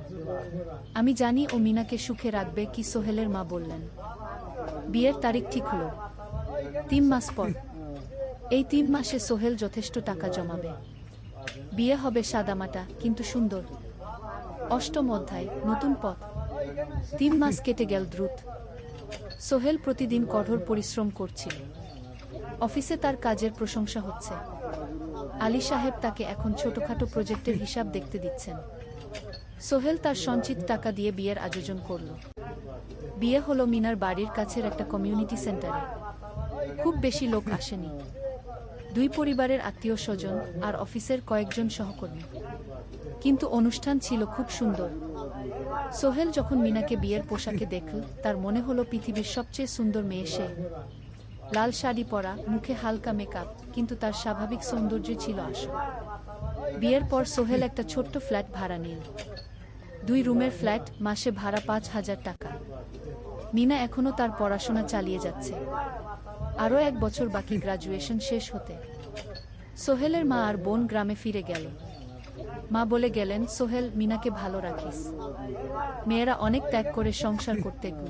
আমি জানি ও মিনাকে সুখে রাখবে কি। সোহেলের মা বললেন। বিয়ের তারিখ ঠিক হলো 3 মাস পর। এই 3 মাসে সোহেল যথেষ্ট টাকা জমাবে। বিয়ে হবে সাদামাটা কিন্তু সুন্দর। 8ম অধ্যায়, নতুন পথ। 3 মাস কেটে গেল দ্রুত। সোহেল প্রতিদিন কঠোর পরিশ্রম করছিল। অফিসে তার কাজের প্রশংসা হচ্ছে। আলী সাহেব তাকে এখন ছোটখাটো প্রজেক্টের হিসাব দেখতে দিচ্ছেন। সোহেল তার সঞ্চিত টাকা দিয়ে বিয়ের আয়োজন করল। বিয়ে হলো মিনার বাড়ির কাছের একটা কমিউনিটি সেন্টারে। খুব বেশি লোক আসেনি। 2 পরিবারের আত্মীয় স্বজন আর অফিসের কয়েকজন সহকর্মী। কিন্তু অনুষ্ঠান ছিল খুব সুন্দর। সোহেল যখন মিনাকে বিয়ের পোশাকে দেখল, তার মনে হলো পৃথিবীর সবচেয়ে সুন্দর মেয়ে সে। লাল শাড়ি পরা, মুখে হালকা মেকআপ, কিন্তু তার স্বাভাবিক সৌন্দর্য ছিল আসল। বিয়ের পর সোহেল একটা ছোট্ট ফ্ল্যাট ভাড়া নিল। 2 রুমের ফ্ল্যাট, মাসে ভাড়া 5,000 টাকা। মিনা এখনো তার পড়াশোনা চালিয়ে যাচ্ছে। আরও 1 বছর বাকি গ্রাজুয়েশন শেষ হতে। সোহেলের মা আর বোন গ্রামে ফিরে গেল। মা বলে গেলেন, সোহেল, মিনাকে ভালো রাখিস। মেয়েরা অনেক ত্যাগ করে সংসার করতে গু।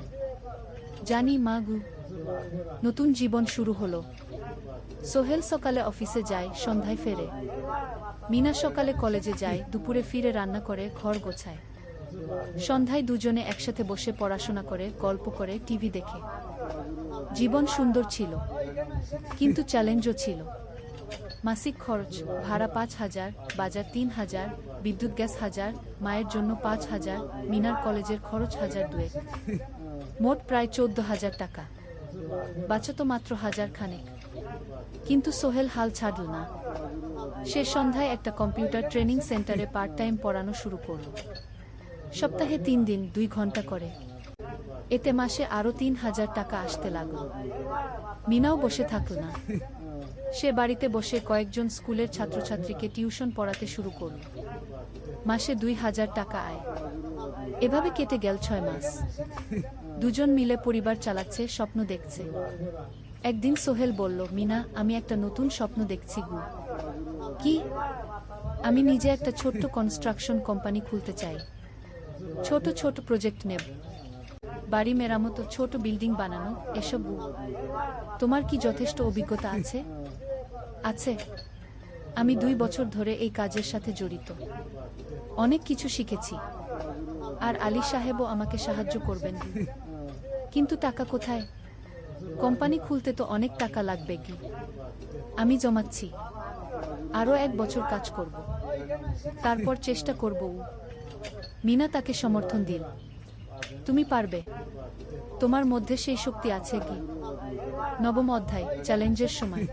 জানি মা গু। নতুন জীবন শুরু হলো। সোহেল সকালে অফিসে যায়, সন্ধ্যায় ফেরে। মিনা সকালে কলেজে যায়, দুপুরে ফিরে রান্না করে, ঘর গোছায়। সন্ধ্যায় দুজনে একসাথে বসে পড়াশোনা করে, গল্প করে, টিভি দেখে। জীবন সুন্দর ছিল, কিন্তু চ্যালেঞ্জও ছিল। মাসিক খরচ, ভাড়া 5,000, বাজার 3,000, বিদ্যুৎ গ্যাস 1,000, মায়ের জন্য 5,000, মিনার কলেজের খরচ 1,200। মোট প্রায় 14,000 টাকা। বাঁচত মাত্র 1,000 খানেক। কিন্তু সোহেল হাল ছাড়ল না। সে সন্ধ্যায় একটা কম্পিউটার ট্রেনিং সেন্টারে পার্ট টাইম পড়ানো শুরু করল। সপ্তাহে 3 দিন 2 ঘন্টা করে। এতে মাসে আরও 3,000 টাকা আসতে লাগল। মিনাও বসে থাকল না। সে বাড়িতে বসে কয়েকজন স্কুলের ছাত্রছাত্রীকে টিউশন পড়াতে শুরু করল। মাসে 2,000 টাকা আয়। এভাবে কেটে গেল 6 মাস। দুজন মিলে পরিবার চালাচ্ছে, স্বপ্ন দেখছে। একদিন সোহেল বলল, মিনা, আমি একটা নতুন স্বপ্ন দেখছি গু। কি? আমি নিজে একটা ছোট্ট কনস্ট্রাকশন কোম্পানি খুলতে চাই। ছোট ছোট প্রজেক্ট নেব, বাড়ি মেরামত, ছোট বিল্ডিং বানানো, এসব। তোমার কি যথেষ্ট অভিজ্ঞতা আছে? আছে। আমি 2 বছর ধরে এই কাজের সাথে জড়িত। অনেক কিছু শিখেছি। আর আলী সাহেবও আমাকে সাহায্য করবেন। কিন্তু টাকা কোথায়? কোম্পানি খুলতে তো অনেক টাকা লাগবে কি। আমি জমাচ্ছি। আরও 1 বছর কাজ করব, তারপর চেষ্টা করব। মিনা তাকে সমর্থন দিল। তুমি পারবে। তোমার মধ্যে সেই শক্তি আছে কি। 9ম অধ্যায়, চ্যালেঞ্জের সময়।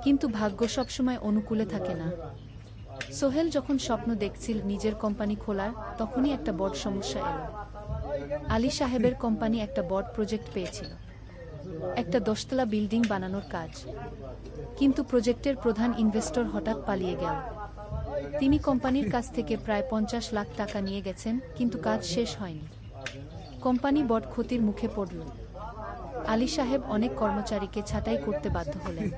কিন্তু ভাগ্য সবসময় অনুকূলে থাকে না। সোহেল যখন স্বপ্ন দেখছিল নিজের কোম্পানি খোলার, তখনই একটা বড় সমস্যা এলো। আলী সাহেবের কোম্পানি একটা বড় প্রজেক্ট পেয়েছিল, একটা 10তলা বিল্ডিং বানানোর কাজ। কিন্তু প্রজেক্টের প্রধান ইনভেস্টর হঠাৎ পালিয়ে গেল। তিনি কোম্পানির কাছ থেকে প্রায় 50 লাখ টাকা নিয়ে গেছেন, কিন্তু কাজ শেষ হয়নি। কোম্পানি বড় ক্ষতির মুখে পড়ল। আলী সাহেব অনেক কর্মচারীকে ছাঁটাই করতে বাধ্য হলেন।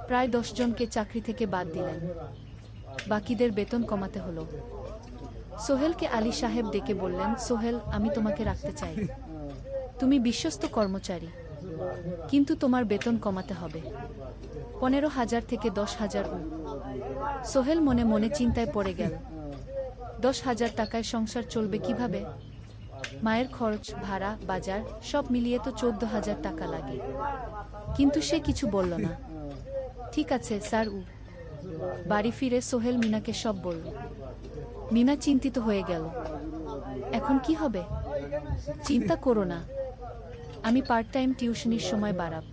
প্রায় 10 জনকে চাকরি থেকে বাদ দিলেন। বাকিদের বেতন কমাতে হলো। সোহেলকে আলী সাহেব ডেকে বললেন, সোহেল, আমি তোমাকে রাখতে চাই। তুমি বিশ্বস্ত কর্মচারী। কিন্তু তোমার বেতন কমাতে হবে, 15,000 থেকে 10,000। সোহেল মনে মনে চিন্তায় পড়ে গেল। 10,000 টাকায় সংসার চলবে কিভাবে? মায়ের খরচ, ভাড়া, বাজার সব মিলিয়ে তো 14,000 টাকা লাগে। কিন্তু সে কিছু বলল না। ঠিক আছে স্যার। বাড়ি ফিরে সোহেল মিনাকে সব বলল। মিনা চিন্তিত হয়ে গেল। এখন কি হবে? চিন্তা করো না, আমি পার্ট টাইম টিউশনির সময় বাড়াব,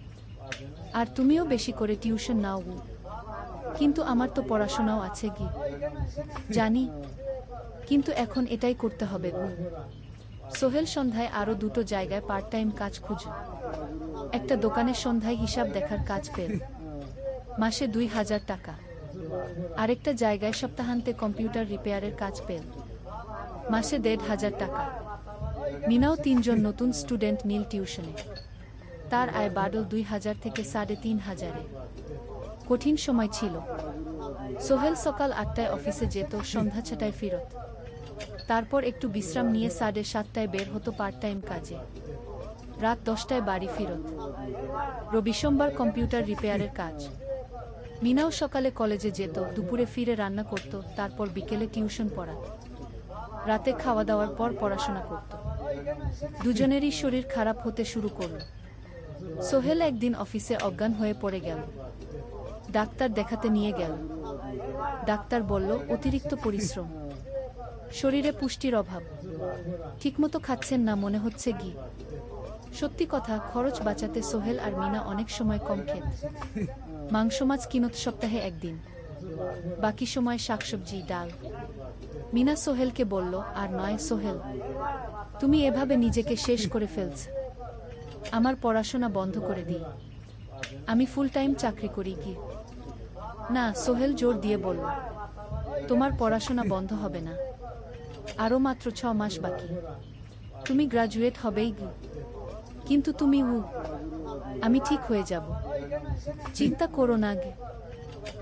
আর তুমিও বেশি করে টিউশন নাও। কিন্তু আমার তো পড়াশোনাও আছে কি। জানি, কিন্তু এখন এটাই করতে হবে। সোহেল সন্ধ্যায় আরও দুটো জায়গায় পার্ট টাইম কাজ খুঁজল। একটা দোকানের সন্ধ্যায় হিসাব দেখার কাজ পেল, মাসে 2,000 টাকা। আরেকটা জায়গায় সপ্তাহান্তে কম্পিউটার রিপেয়ারের কাজ পেল, মাসে 1,500 টাকা। মিনাও 3 জন নতুন স্টুডেন্ট নীল টিউশনে। তার আয় বাড়ল 2,000 থেকে 3,500-এ। কঠিন সময় ছিল। সোহেল সকাল 8টায় অফিসে যেত, সন্ধ্যা 6টায় ফিরত। তারপর একটু বিশ্রাম নিয়ে 7:30টায় বের হতো পার্ট টাইম কাজে। রাত 10টায় বাড়ি ফিরত। রবি সোমবার কম্পিউটার রিপেয়ারের কাজ। মিনাও সকালে কলেজে যেত, দুপুরে ফিরে রান্না করত, তারপর বিকেলে টিউশন পড়াত। রাতে খাওয়া দাওয়ার পর পড়াশোনা করত। দুজনেরই শরীর খারাপ হতে শুরু করল। সোহেল একদিন অফিসে অজ্ঞান হয়ে পড়ে গেল। ডাক্তার দেখাতে নিয়ে গেল। ডাক্তার বলল অতিরিক্ত পরিশ্রম, শরীরে পুষ্টির অভাব, ঠিকমতো খাচ্ছেন না মনে হচ্ছে কি। সত্যি কথা, খরচ বাঁচাতে সোহেল আর মিনা অনেক সময় কম খেত। মাংস মাছ কিনত সপ্তাহে একদিন, বাকি সময় শাকসবজি, ডাল। মিনা সোহেলকে বলল, আর নয় সোহেল, তুমি এভাবে নিজেকে শেষ করে ফেলছ। আমার পড়াশোনা বন্ধ করে দিই, আমি ফুল টাইম চাকরি করি কি। না, সোহেল জোর দিয়ে বলল, তোমার পড়াশোনা বন্ধ হবে না, আরও মাত্র 6 মাস বাকি, তুমি গ্রাজুয়েট হবেই গি। কিন্তু তুমি আমি ঠিক হয়ে যাব, চিন্তা করো না গে।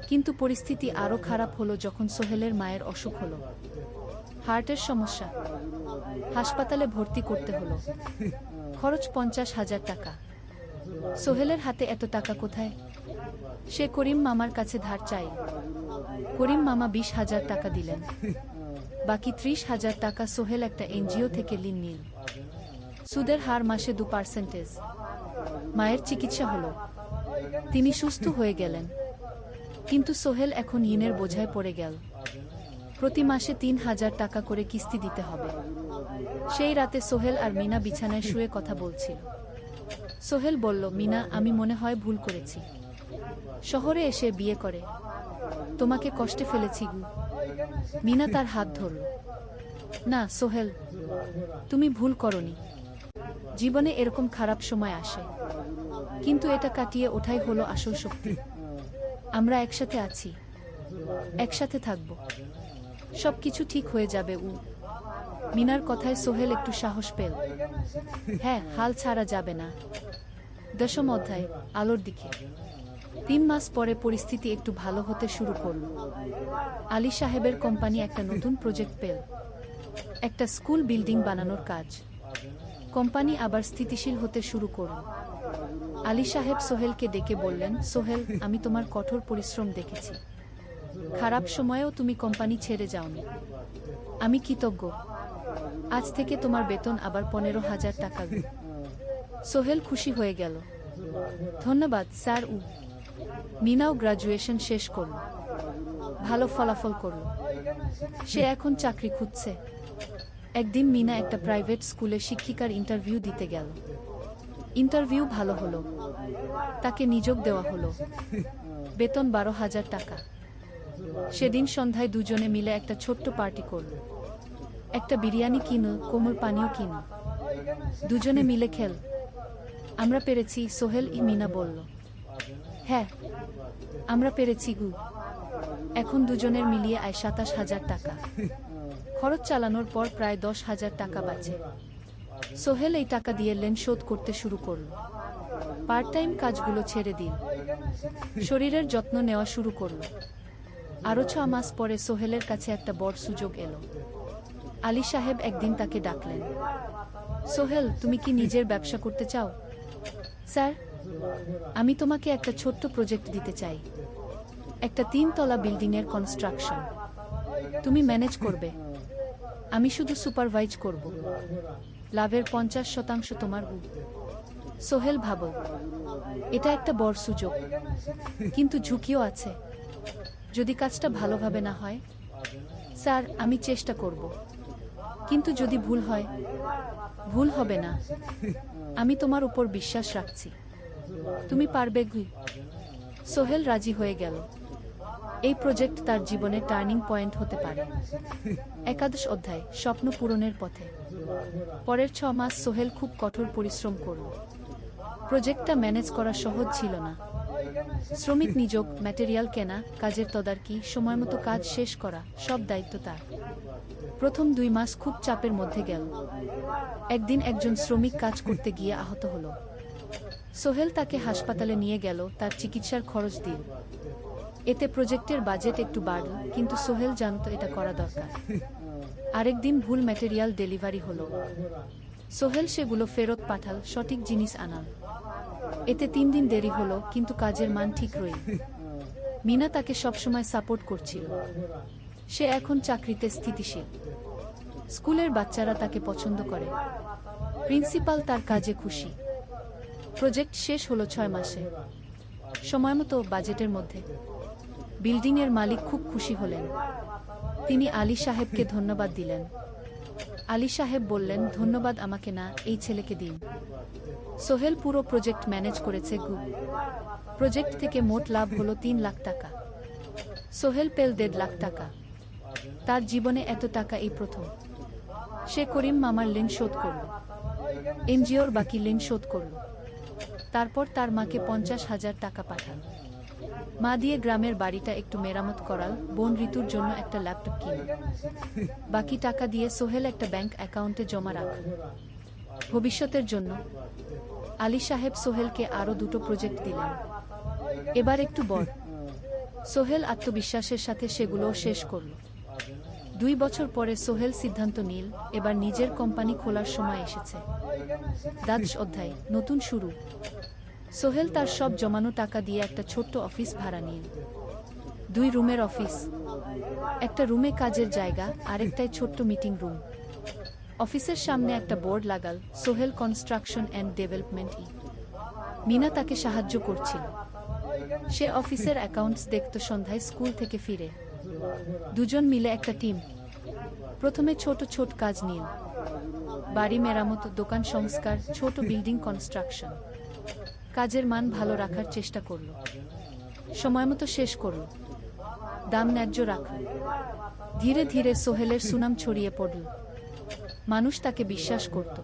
কিন্তু পরিস্থিতি আরও খারাপ হলো যখন সোহেলের মায়ের অসুখ হলো, হার্টের সমস্যা। হাসপাতালে ভর্তি করতে হলো, খরচ 50,000 টাকা। সোহেলের হাতে এত টাকা কোথায়? সে করিম মামার কাছে ধার চাই। করিম মামা 20,000 টাকা দিলেন, বাকি 30,000 টাকা সোহেল একটা এনজিও থেকে ঋণ নিল। সুদের হার মাসে 2%। মায়ের চিকিৎসা হলো, তিনি সুস্থ হয়ে গেলেন। কিন্তু সোহেল এখন ঋণের বোঝায় পড়ে গেল। প্রতি মাসে 3,000 টাকা করে কিস্তি দিতে হবে। সেই রাতে সোহেল আর মিনা বিছানায় শুয়ে কথা বলছিল। সোহেল বলল, মিনা, আমি মনে হয় ভুল করেছি, শহরে এসে বিয়ে করে তোমাকে কষ্টে ফেলেছি গু। মিনা তার হাত ধরল। না সোহেল, তুমি ভুল করনি। জীবনে এরকম খারাপ সময় আসে, কিন্তু এটা কাটিয়ে ওঠাই হলো আসল শক্তি। আমরা একসাথে আছি, একসাথে থাকব, সবকিছু ঠিক হয়ে যাবে। মিনার কথায় সোহেল একটু সাহস পেল। হ্যাঁ, হাল ছাড়া যাবে না। 10ম অধ্যায়, আলোর দিকে। 3 মাস পরে পরিস্থিতি একটু ভালো হতে শুরু করল। আলী সাহেবের কোম্পানি একটা নতুন প্রজেক্ট পেল, একটা স্কুল বিল্ডিং বানানোর কাজ। কোম্পানি আবার স্থিতিশীল হতে শুরু করল। আলী সাহেব সোহেলকে ডেকে বললেন, সোহেল, আমি তোমার কঠোর পরিশ্রম দেখেছি। খারাপ সময়েও তুমি কোম্পানি ছেড়ে যাওনি, আমি কৃতজ্ঞ। আজ থেকে তোমার বেতন আবার 15,000 টাকা। সোহেল খুশি হয়ে গেল। ধন্যবাদ স্যার। মিনাও গ্রাজুয়েশন শেষ করল, ভালো ফলাফল করল। সে এখন চাকরি খুঁজছে। একদিন মিনা একটা প্রাইভেট স্কুলে শিক্ষিকার ইন্টারভিউ দিতে গেল। ইন্টারভিউ ভালো হলো, তাকে নিয়োগ দেওয়া হলো, বেতন 12,000 টাকা। সেদিন সন্ধ্যায় দুজনে মিলে একটা ছোট্ট পার্টি করল। একটা বিরিয়ানি কিনো, কোমল পানীয় কিনো, দুজনে মিলে খেল। আমরা পেরেছি, সোহেল মিনা বলল। হ্যাঁ, আমরা পেরেছি গু। এখন দুজনের মিলিয়ে আয় 27,000 টাকা। খরচ চালানোর পর প্রায় 10,000 টাকা বাঁচে। সোহেল এই টাকা দিয়ে লোন শোধ করতে শুরু করল। পার্ট টাইম কাজগুলো ছেড়ে দিল, শরীরের যত্ন নেওয়া শুরু করল। আরও 6 মাস পরে সোহেলের কাছে একটা বড় সুযোগ এলো। আলী সাহেব একদিন তাকে ডাকলেন। সোহেল, তুমি কি নিজের ব্যবসা করতে চাও? স্যার, আমি তোমাকে একটা ছোট্ট প্রজেক্ট দিতে চাই। একটা 3 তলা বিল্ডিংয়ের কনস্ট্রাকশন। তুমি ম্যানেজ করবে, আমি শুধু সুপারভাইজ করব। লাভের 50% তোমার। সোহেল ভাবল, এটা একটা বড় সুযোগ, কিন্তু ঝুঁকিও আছে। যদি কাজটা ভালোভাবে না হয়? স্যার, আমি চেষ্টা করব, কিন্তু যদি ভুল হয়? ভুল হবে না, আমি তোমার উপর বিশ্বাস রাখছি, তুমি পারবে। সোহেল রাজি হয়ে গেল। এই প্রজেক্ট তার জীবনে টার্নিং পয়েন্ট হতে পারে। একাদশ অধ্যায়, স্বপ্ন পূরণের পথে। পরের 6 মাস সোহেল খুব কঠোর পরিশ্রম করল। প্রজেক্টটা ম্যানেজ করা সহজ ছিল না। শ্রমিক নিয়োগ, ম্যাটেরিয়াল কেনা, কাজের তদারকি, সময়মতো কাজ শেষ করা, সব দায়িত্ব তার। প্রথম 2 মাস খুব চাপের মধ্যে গেল। একদিন একজন শ্রমিক কাজ করতে গিয়ে আহত হলো। সোহেল তাকে হাসপাতালে নিয়ে গেল, তার চিকিৎসার খরচ দিল। এতে প্রজেক্টের বাজেট একটু বাড়ল, কিন্তু সোহেল জানত এটা করা দরকার। আরেকদিন ভুল ম্যাটেরিয়াল ডেলিভারি হলো। সোহেল সেগুলো ফেরত পাঠাল, সঠিক জিনিস আনাল। এতে 3 দিন দেরি হলো, কিন্তু কাজের মান ঠিক রইল। মিনা তাকে সবসময় সাপোর্ট করছিল। সে এখন চাকরিতে স্থিতিশীল। স্কুলের বাচ্চারা তাকে পছন্দ করে। প্রিন্সিপাল তার কাজে খুশি। প্রজেক্ট শেষ হলো 6 মাসে, সময়মতো, বাজেটের মধ্যে। বিল্ডিংয়ের মালিক খুব খুশি হলেন। তিনি আলী সাহেবকে ধন্যবাদ দিলেন। আলী সাহেব বললেন, ধন্যবাদ আমাকে না, এই ছেলেকে দিন। সোহেল পুরো প্রজেক্ট ম্যানেজ করেছে। প্রজেক্ট থেকে মোট লাভ হলো 3 লাখ টাকা। সোহেল পেল 1.5 লাখ টাকা। তার জীবনে এত টাকা এই প্রথম। সে করিম মামার ঋণ শোধ করল, এনজিওর বাকি ঋণ শোধ করল। তারপর তার মাকে 50,000 টাকা পাঠাল। মা দিয়ে গ্রামের বাড়িটা একটু মেরামত করাল, বোন ঋতুর জন্য একটা ল্যাপটপ কিনল। বাকি টাকা দিয়ে সোহেল একটা ব্যাংক অ্যাকাউন্টে জমা রাখল, ভবিষ্যতের জন্য। আলী সাহেব সোহেলকে আরও 2টো প্রজেক্ট দিলেন, এবার একটু বড়। সোহেল আত্মবিশ্বাসের সাথে সেগুলোও শেষ করল। 2 বছর পরে সোহেল সিদ্ধান্ত নিল, এবার নিজের কোম্পানি খোলার সময় এসেছে। দ্বাদশ অধ্যায়, নতুন শুরু। সোহেল তার সব জমানো টাকা দিয়ে একটা ছোট্ট অফিস ভাড়া নিল। 2 রুমের অফিস। একটা রুমে কাজের জায়গা, আরেকটায় ছোট্ট মিটিং রুম। অফিসের সামনে একটা বোর্ড লাগাল, Sohel construction and development. Mina তাকে সাহায্য করছিল। সে অফিসের অ্যাকাউন্টস দেখত সন্ধ্যায় স্কুল থেকে ফিরে। দুজন মিলে একটা টিম। প্রথমে ছোট ছোট কাজ নিল, বাড়ি মেরামত, দোকান সংস্কার, ছোট বিল্ডিং কনস্ট্রাকশন। কাজের মান ভালো রাখার চেষ্টা করল, সময়মতো শেষ করল, দাম ন্যায্য রাখল। ধীরে ধীরে সোহেলের সুনাম ছড়িয়ে পড়ল। মানুষ তাকে বিশ্বাস করত।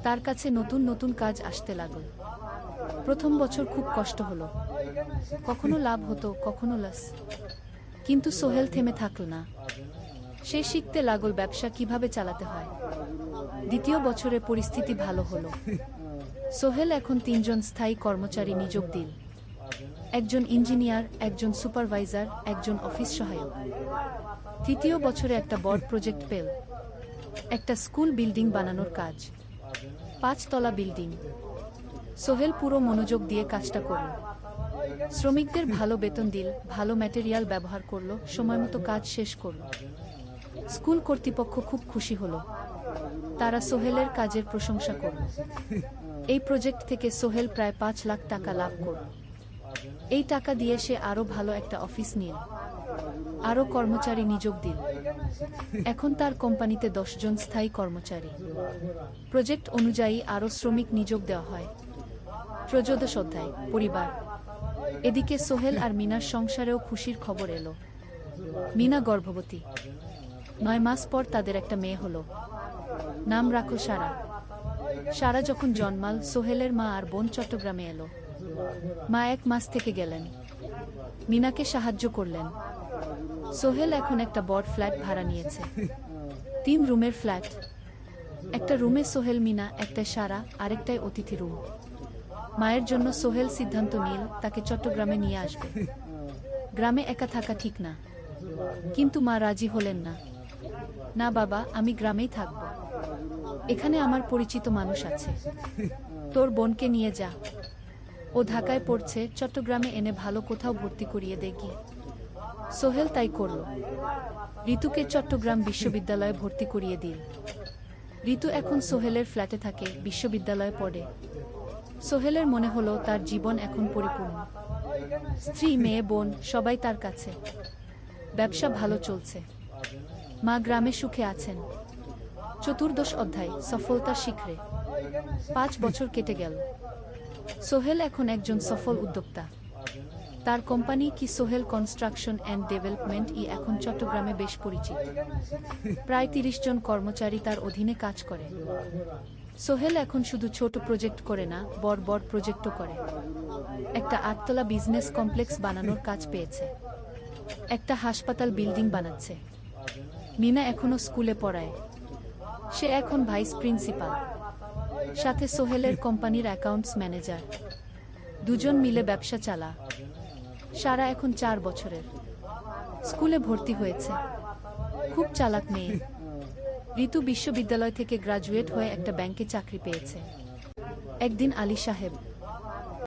তার কাছে নতুন নতুন কাজ আসতে লাগল। প্রথম বছর খুব কষ্ট হলো, কখনো লাভ হতো, কখনো লস। কিন্তু সোহেল থেমে থাকল না। সে শিখতে লাগল ব্যবসা কিভাবে চালাতে হয়। দ্বিতীয় বছরে পরিস্থিতি ভালো হলো। সোহেল এখন 3 জন স্থায়ী কর্মচারী নিয়োগ দিল। একজন ইঞ্জিনিয়ার, একজন সুপারভাইজার, একজন অফিস সহায়ক। তৃতীয় বছরে একটা বড় প্রজেক্ট পেল, একটা স্কুল বিল্ডিং বানানোর কাজ। 5 তলা বিল্ডিং। সোহেল পুরো মনোযোগ দিয়ে কাজটা করল। শ্রমিকদের ভালো বেতন দিল, ভালো ম্যাটেরিয়াল ব্যবহার করল, সময়মতো কাজ শেষ করল। স্কুল কর্তৃপক্ষ খুব খুশি হলো। তারা সোহেলের কাজের প্রশংসা করল। এই প্রজেক্ট থেকে সোহেল প্রায় 5 লাখ টাকা লাভ করল। এই টাকা দিয়ে সে আরও ভালো একটা অফিস নিল, আরও কর্মচারী নিয়োগ দিল। এখন তার কোম্পানিতে 10 জন স্থায়ী কর্মচারী। প্রজেক্ট অনুযায়ী আরও শ্রমিক নিয়োগ দেওয়া হয়। ত্রয়োদশ অধ্যায়, পরিবার। এদিকে সোহেল আর মিনার সংসারেও খুশির খবর এলো। মিনা গর্ভবতী। 9 মাস পর তাদের একটা মেয়ে হলো। নাম রাখো সারা। সারা যখন জন্মাল, সোহেলের মা আর বোন চট্টগ্রামে এলো। মা 1 মাস থেকে গেলেন, মিনাকে সাহায্য করলেন। সোহেল এখন একটা বড় ফ্ল্যাট ভাড়া নিয়েছে। 3 রুমের ফ্ল্যাট। একটা রুমে সোহেল, মিনা, একটায় সারা, আরেকটায় অতিথি রুম। মায়ের জন্য সোহেল সিদ্ধান্ত নিল তাকে চট্টগ্রামে নিয়ে আসবে। গ্রামে একা থাকা ঠিক না। কিন্তু মা রাজি হলেন না। না বাবা, আমি গ্রামেই থাকব। এখানে আমার পরিচিত মানুষ আছে। তোর বোনকে নিয়ে যা। ও ঢাকায় পড়ছে, চট্টগ্রামে এনে ভালো কোথাও ভর্তি করিয়ে দে গিয়ে। সোহেল তাই করল। ঋতুকে চট্টগ্রাম বিশ্ববিদ্যালয়ে ভর্তি করিয়ে দিল। ঋতু এখন সোহেলের ফ্ল্যাটে থাকে, বিশ্ববিদ্যালয়ে পড়ে। সোহেলের মনে হলো তার জীবন এখন পরিপূর্ণ। স্ত্রী, মেয়ে, বোন সবাই তার কাছে। ব্যবসা ভালো চলছে। মা গ্রামে সুখে আছেন। চতুর্দশ অধ্যায়, সফলতার শিখরে। 5 বছর কেটে গেল। সোহেল এখন একজন সফল উদ্যোক্তা। তার কোম্পানি কি সোহেল কনস্ট্রাকশন অ্যান্ড ডেভেলপমেন্ট এখন চট্টগ্রামে বেশ পরিচিত। প্রায় 30 জন কর্মচারী তার অধীনে কাজ করে। সোহেল এখন শুধু ছোট প্রজেক্ট করে না, বড় বড় প্রজেক্টও করে। একটা 8তলা বিজনেস কমপ্লেক্স বানানোর কাজ পেয়েছে। একটা হাসপাতাল বিল্ডিং বানাচ্ছে। মিনা এখনো স্কুলে পড়ায়। সে এখন ভাইস প্রিন্সিপাল। সাথে সোহেলের কোম্পানির অ্যাকাউন্টস ম্যানেজার। দুজন মিলে ব্যবসা চালা। সারা এখন 4 বছরের। স্কুলে ভর্তি হয়েছে। খুব চালাক মেয়ে। ঋতু বিশ্ববিদ্যালয় থেকে গ্রাজুয়েট হয়ে একটা ব্যাংকে চাকরি পেয়েছে। একদিন আলী সাহেব